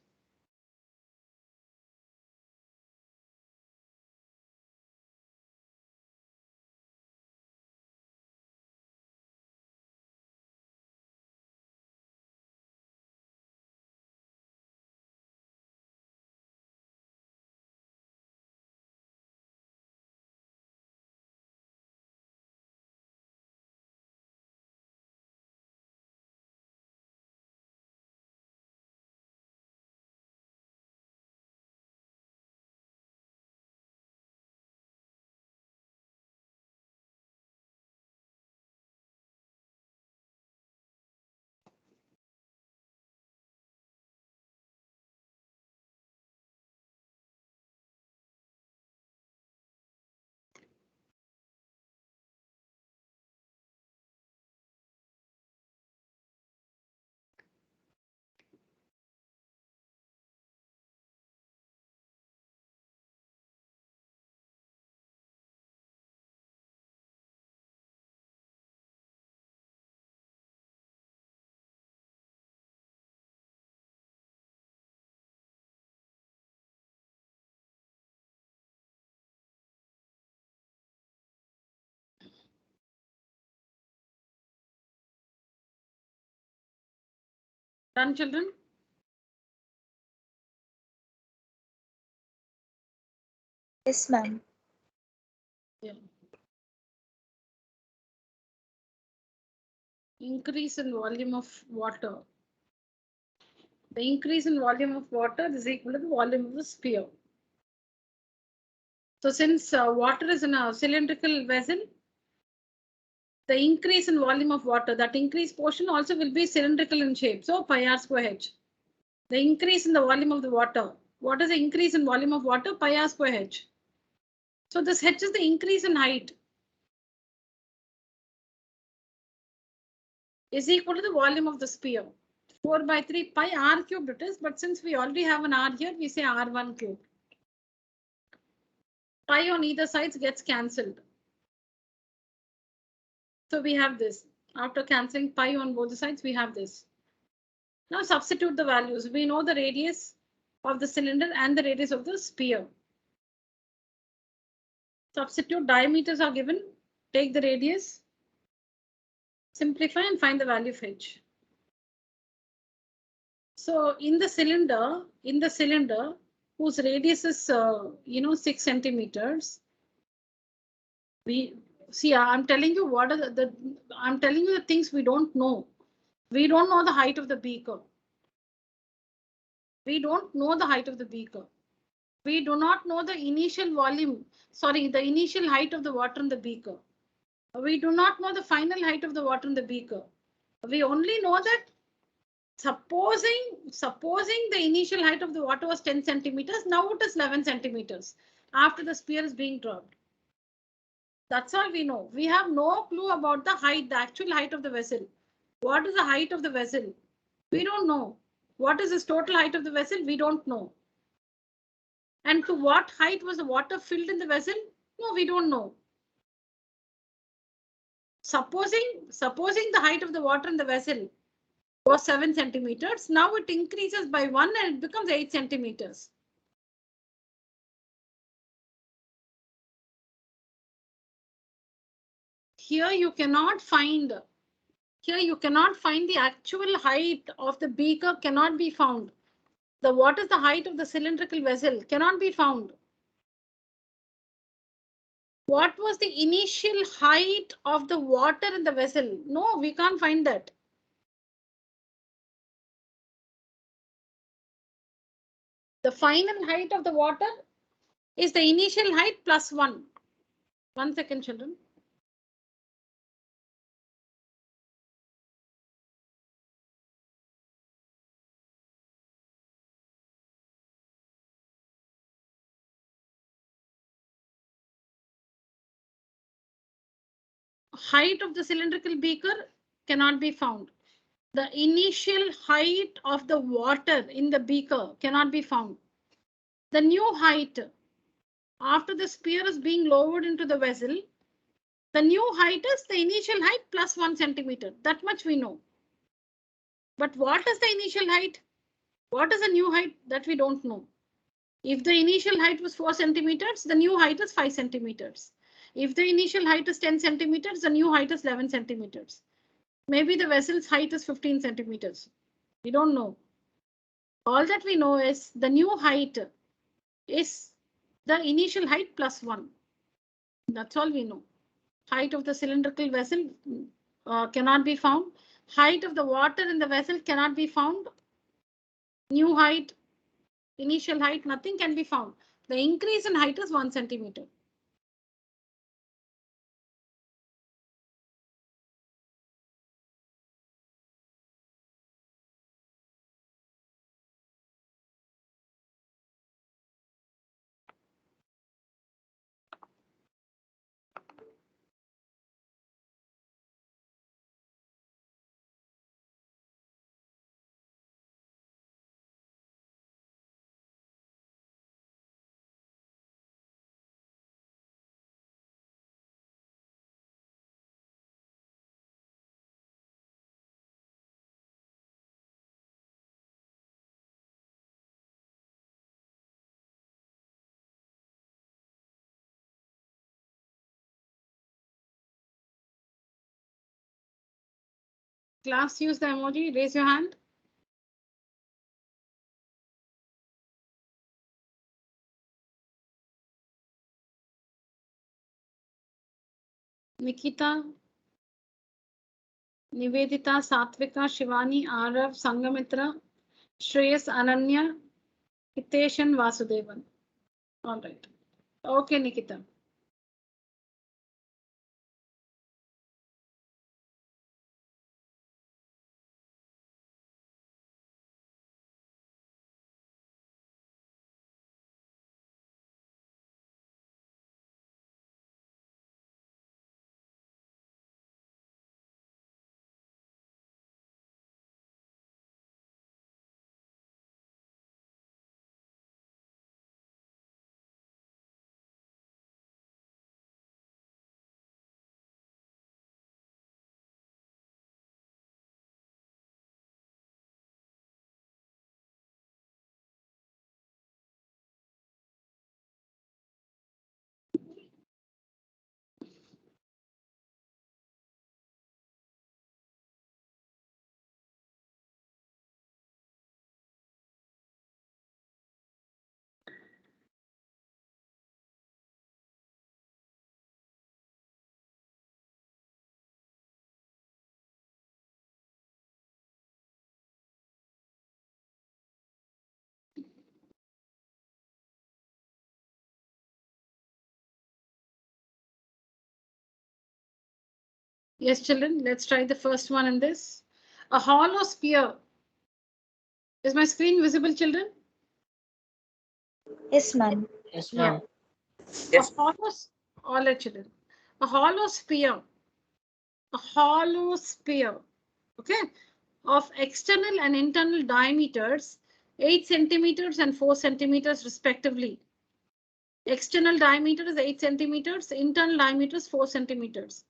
Done, children?
Yes, ma'am.
Yeah. Increase in volume of water. The increase in volume of water is equal to the volume of the sphere. So since water is in a cylindrical vessel, the increase in volume of water, that increased portion also will be cylindrical in shape. So pi r square h. The increase in the volume of the water. What is the increase in volume of water? Pi r square h. So this h is the increase in height. Is equal to the volume of the sphere. 4 by 3 pi r cubed it is, but since we already have an r here, we say r1 cubed. Pi on either sides gets cancelled. So we have this. After cancelling pi on both the sides, we have this. Now substitute the values. We know the radius of the cylinder and the radius of the sphere. Substitute, diameters are given. Take the radius. Simplify and find the value of h. So in the cylinder, whose radius is 6 centimeters. We see. I'm telling you what are I'm telling you the things we don't know. We don't know the height of the beaker. We don't know the height of the beaker. We do not know the initial volume. Sorry, the initial height of the water in the beaker. We do not know the final height of the water in the beaker. We only know that supposing the initial height of the water was 10 centimeters, now it is 11 centimeters after the sphere is being dropped. That's all we know. We have no clue about the height, the actual height of the vessel. What is the height of the vessel? We don't know. What is this total height of the vessel? We don't know. And to what height was the water filled in the vessel? No, we don't know. Supposing the height of the water in the vessel was 7 centimeters, now it increases by 1 and it becomes 8 centimeters. Here you cannot find the actual height of the beaker, cannot be found. What is the height of the cylindrical vessel cannot be found. What was the initial height of the water in the vessel? No, we can't find that. The final height of the water is the initial height plus 1. 1 second, children. Height of the cylindrical beaker cannot be found. The initial height of the water in the beaker cannot be found. The new height after the sphere is being lowered into the vessel, the new height is the initial height plus 1 centimeter. That much we know. But what is the initial height? What is the new height? That we don't know. If the initial height was 4 centimeters, the new height is 5 centimeters. If the initial height is 10 centimeters, the new height is 11 centimeters. Maybe the vessel's height is 15 centimeters. We don't know. All that we know is the new height is the initial height plus 1. That's all we know. Height of the cylindrical vessel cannot be found. Height of the water in the vessel cannot be found. New height, initial height, nothing can be found. The increase in height is 1 centimeter. Class, use the emoji, raise your hand. Nikita, Nivedita, Satvika, Shivani, Arav, Sangamitra, Shreyas, Ananya, Hitesh and Vasudevan. All right. Okay, Nikita. Yes, children, let's try the first one in this. A hollow sphere. Is my screen visible, children?
Yes, ma'am.
Yes,
Yeah.
ma'am.
Yes.
All right, children. A hollow sphere. A hollow sphere. Okay. Of external and internal diameters 8 centimeters and 4 centimeters respectively. External diameter is 8 centimeters, internal diameter is 4 centimeters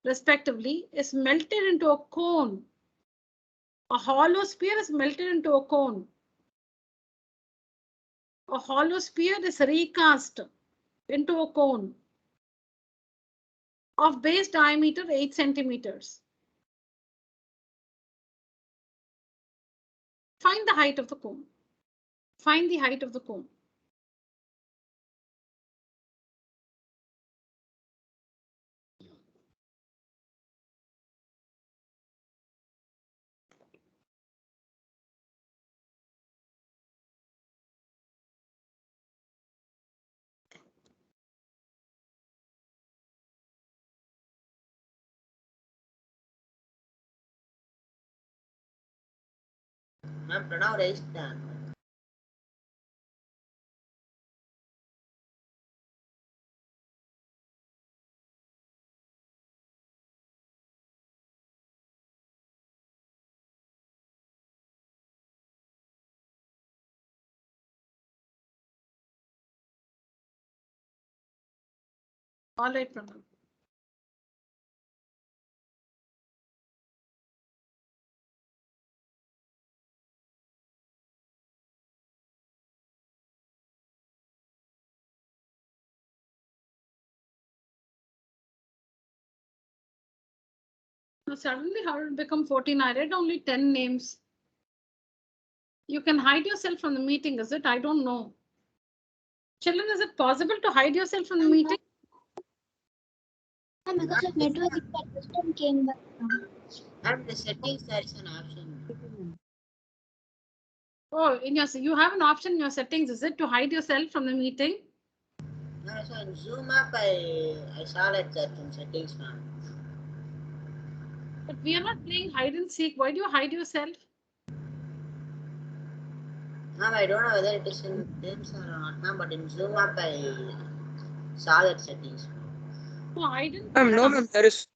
respectively, is melted into a cone. A hollow sphere is melted into a cone. A hollow sphere is recast into a cone of base diameter 8 centimeters. Find the height of the cone. Find the height of the cone.
Ma'am, Pranav raised the hand.
All right, Pranav. Now, suddenly, how did it become 14? I read only 10 names. You can hide yourself from the meeting, is it? I don't know. Children, is it possible to hide yourself from the meeting?
And because of network, that system came back.
And the settings, there is an option.
Oh, you have an option in your settings, is it, to hide yourself from the meeting?
No, so in Zoom app, I saw that in settings, ma'am.
But we are not playing hide and seek. Why do you hide yourself?
Ma'am, I don't know whether it is in Teams or not, ma'am, but in Zoom app, I saw that settings.
No, I didn't.
No, ma'am, there is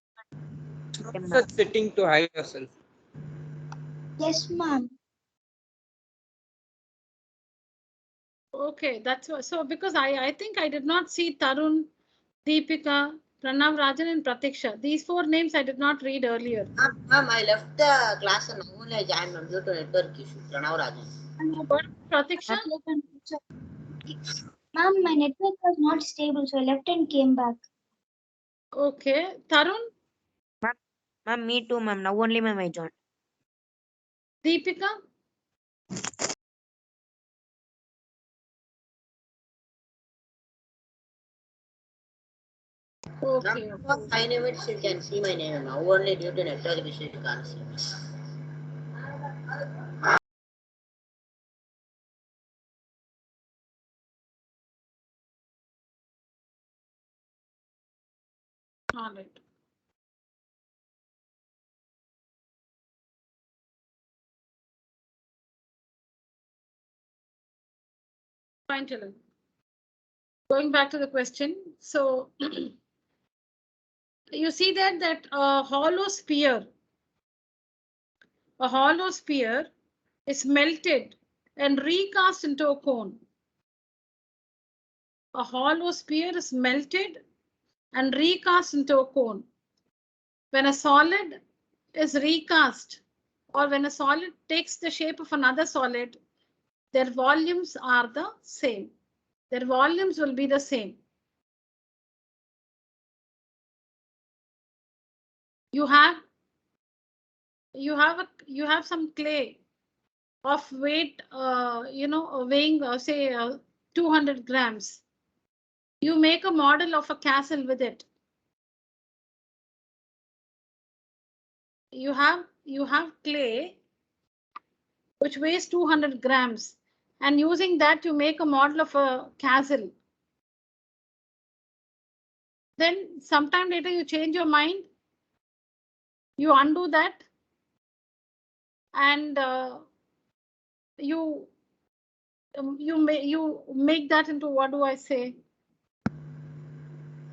no such setting to hide yourself.
Yes, ma'am.
Okay, that's what. So because I think I did not see Tarun, Deepika, Pranav, Rajan, and Pratiksha. These 4 names I did not read earlier.
Ma'am, I left the class and now only I joined, ma'am, due to network issue. Pranav Rajan.
What, Pratiksha?
Ma'am, my network was not stable, so I left and came back.
Okay, Tarun,
Ma'am, me too, ma'am. Now only, ma'am, I joined.
Deepika. Okay.
Now, for 5 minutes, you can see my name. Now only due to network issue, you can't see me.
All right. Fine, children. Going back to the question. So you see that a hollow sphere is melted and recast into a cone. A hollow sphere is melted and recast into a cone. When a solid is recast, or when a solid takes the shape of another solid, their volumes are the same. Their volumes will be the same. You have some clay of weight, weighing say 200 grams. You make a model of a castle with it. You have clay which weighs 200 grams, and using that you make a model of a castle. Then sometime later you change your mind, you undo that, and you make that into, what do I say,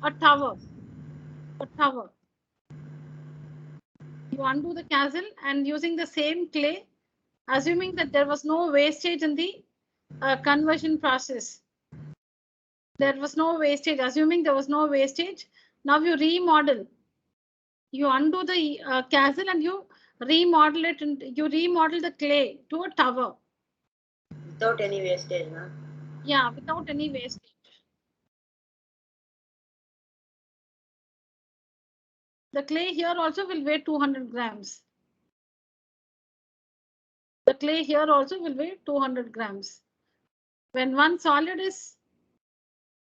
a tower. You undo the castle and using the same clay, assuming that there was no wastage in the conversion process. There was no wastage. Assuming there was no wastage, now you remodel. You undo the castle and you remodel it, and you remodel the clay to a tower.
Without any wastage, ma'am.
Yeah, without any wastage. The clay here also will weigh 200 grams. The clay here also will weigh 200 grams. When one solid is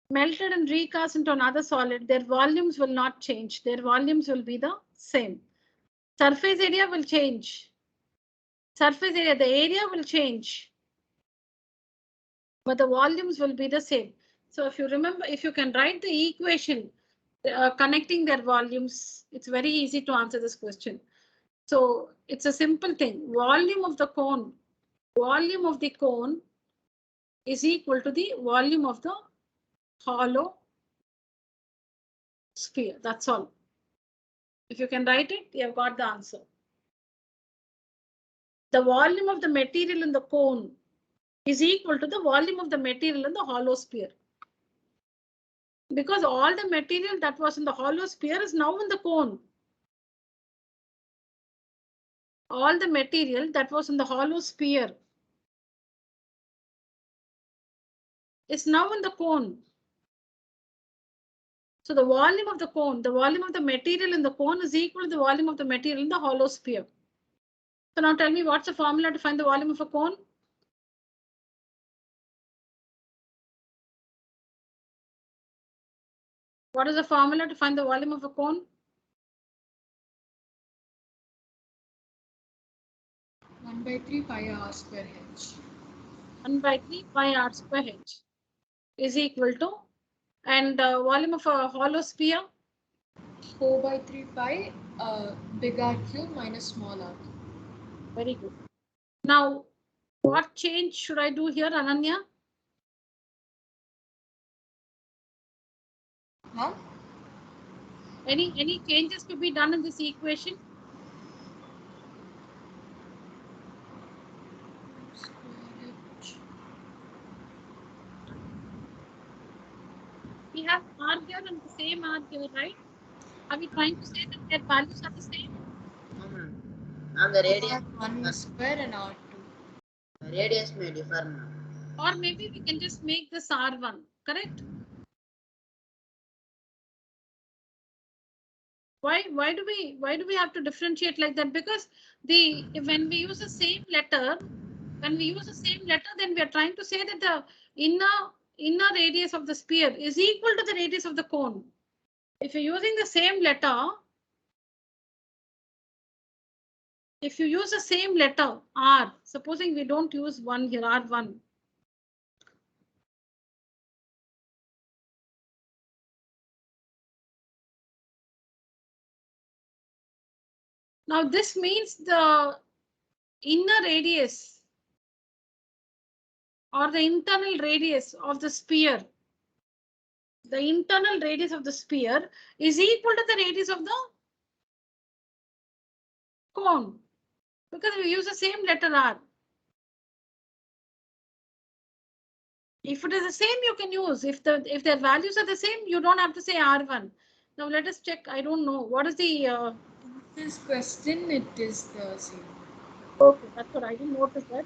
melted and recast into another solid, their volumes will not change. Their volumes will be the same. Surface area will change. Surface area, the area will change, but the volumes will be the same. So if you remember, if you can write the equation connecting their volumes, it's very easy to answer this question. So it's a simple thing. Volume of the cone volume of the cone is equal to the volume of the hollow sphere. That's all. If you can write it, you have got the answer. The volume of the material in the cone is equal to the volume of the material in the hollow sphere. Because all the material that was in the hollow sphere is now in the cone. All the material that was in the hollow sphere is now in the cone. So the volume of the cone, the volume of the material in the cone is equal to the volume of the material in the hollow sphere. So now tell me, what's the formula to find the volume of a cone? What is the formula to find the volume of a cone?
1/3 pi r square h.
1/3 pi r square h is equal to, and volume of a hollow sphere?
4/3 pi big R cube minus small r cube.
Very good. Now, what change should I do here, Ananya?
Huh?
Any changes to be done in this equation?
Square h.
We have r here and the same r here, right? Are we trying to say that their values are the same?
Ma'am, the radius,
R1 square and R2.
the radius may differ, ma'am.
Or maybe we can just make this r1, correct? Why do we have to differentiate like that? Because when we use the same letter, then we are trying to say that the inner radius of the sphere is equal to the radius of the cone. If you're using the same letter, if you use the same letter R, supposing we don't use 1 here, R1. Now this means the inner radius or the internal radius of the sphere. The internal radius of the sphere is equal to the radius of the cone, because we use the same letter R. If it is the same, you can use. If their values are the same, you don't have to say R1. Now let us check. I don't know. What is the
This question, it is the same.
okay, that's what I didn't notice that.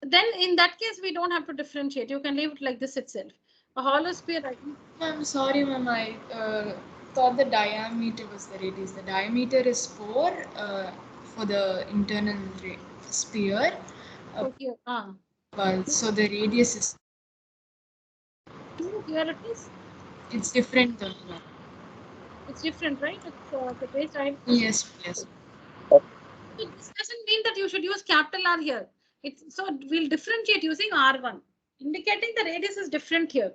Then in that case, we don't have to differentiate. You can leave it like this itself. A hollow sphere, I think.
I'm sorry, ma'am. I thought the diameter was the radius. The diameter is 4 for the internal sphere.
Okay.
Well, so the radius is.
Here it is.
It's different though.
It's different, right? It's the base diameter.
Yes, yes.
So this doesn't mean that you should use capital R here. So we'll differentiate using R1, indicating the radius is different here.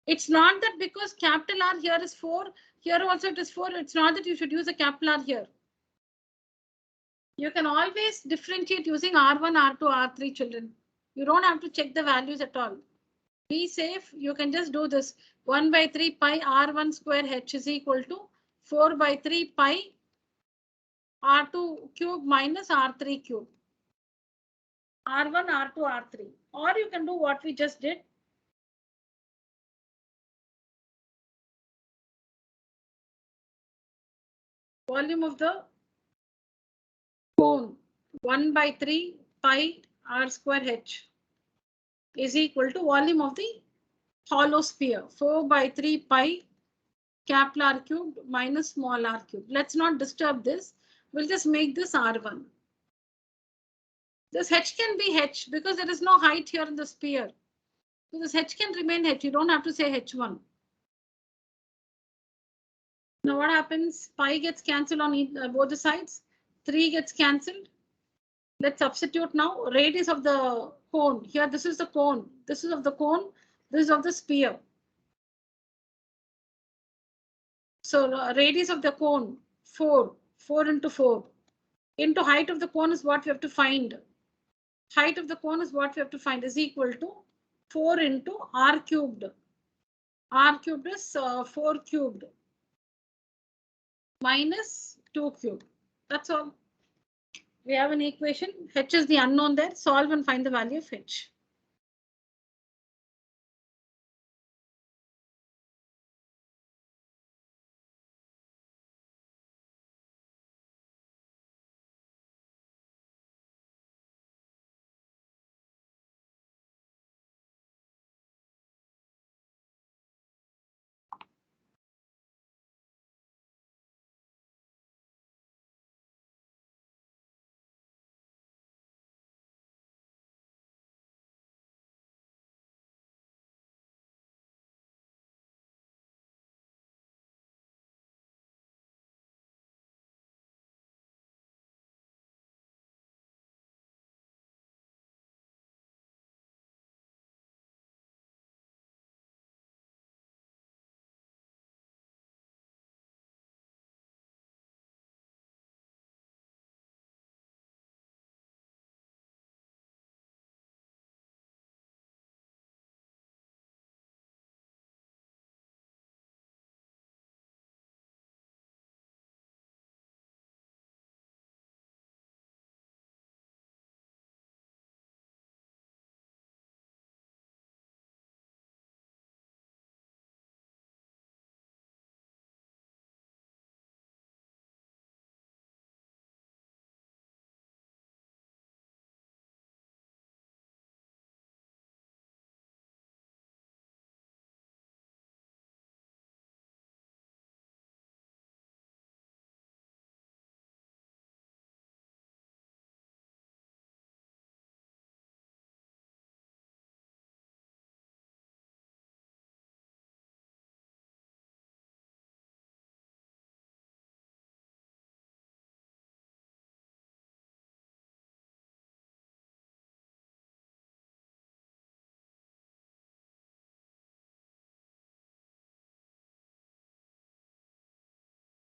It's not that because capital R here is 4, here also it is 4. It's not that you should use a capital R here. You can always differentiate using R1, R2, R3, children. You don't have to check the values at all. Be safe. You can just do this. 1/3 pi R1 square h is equal to 4/3 pi R2 cube minus R3 cube. R1, R2, R3. Or you can do what we just did. Volume of the cone 1/3 pi r square h is equal to volume of the hollow sphere 4/3 pi capital R cubed minus small r cubed. Let's not disturb this. We'll just make this R1. This h can be h because there is no height here in the sphere. So this h can remain h. You don't have to say h1. Now what happens? Pi gets cancelled on both the sides. 3 gets cancelled. Let's substitute now. Radius of the cone. Here, this is the cone. This is of the cone. This is of the sphere. So radius of the cone 4. 4 into 4 into height of the cone is what we have to find. Height of the cone is what we have to find is equal to 4 into r cubed. R cubed is 4 cubed minus 2 cubed. That's all. We have an equation. H is the unknown there. Solve and find the value of H.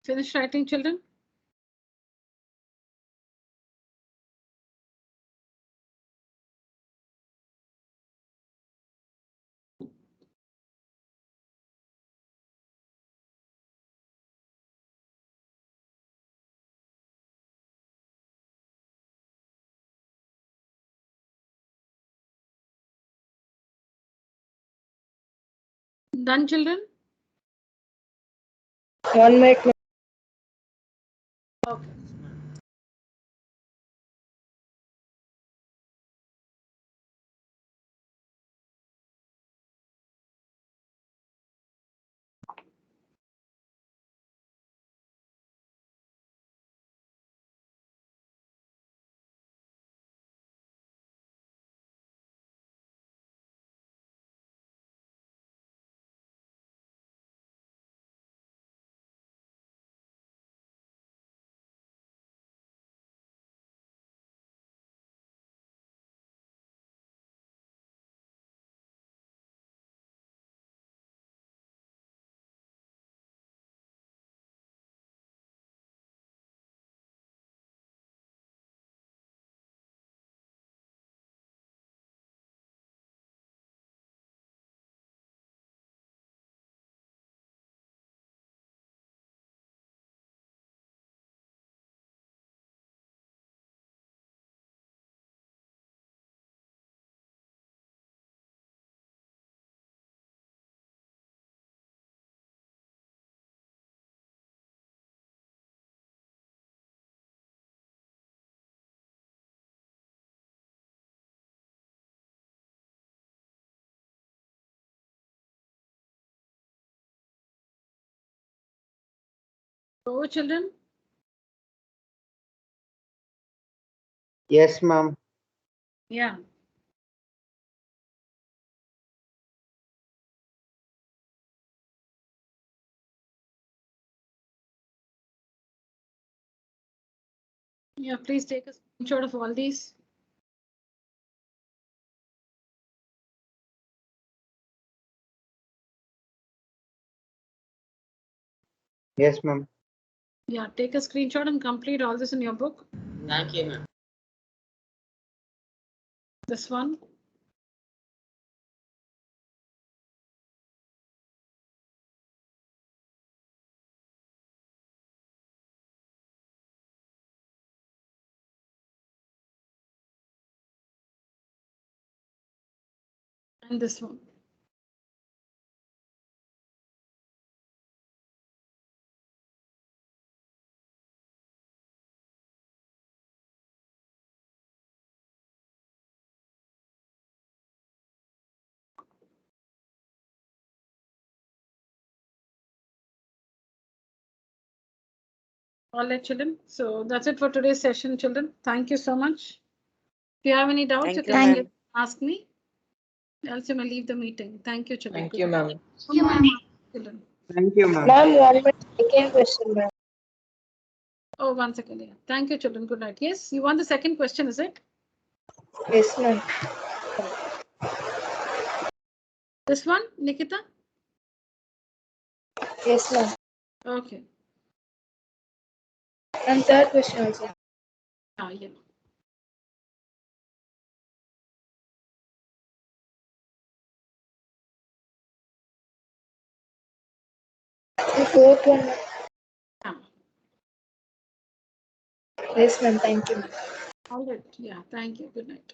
Finish writing, children? Done, children?
One minute.
Okay. Go, children.
Yes, ma'am.
Yeah. Yeah, please take a screenshot of all these.
Yes, ma'am.
Yeah, take a screenshot and complete all this in your book.
Thank you, ma'am.
This one. And this one. All right, children. So that's it for today's session, children. Thank you so much. If you have any doubts,
Thank
you
you,
can
ma'am.
ask me. Else you may leave the meeting. Thank you, children.
Thank you, ma'am.
Thank you, ma'am.
Children.
Thank you, ma'am.
Ma'am, one more second question, ma'am.
Oh, 1 second. Yeah. Thank you, children. Good night. Yes, you want the second question, is it?
Yes, ma'am.
This one, Nikita?
Yes, ma'am.
Okay.
And third question also.
Yeah.
The fourth one, ma'am.
Yeah.
Yes, ma'am. Thank you, ma'am.
All right. Yeah. Thank you. Good night.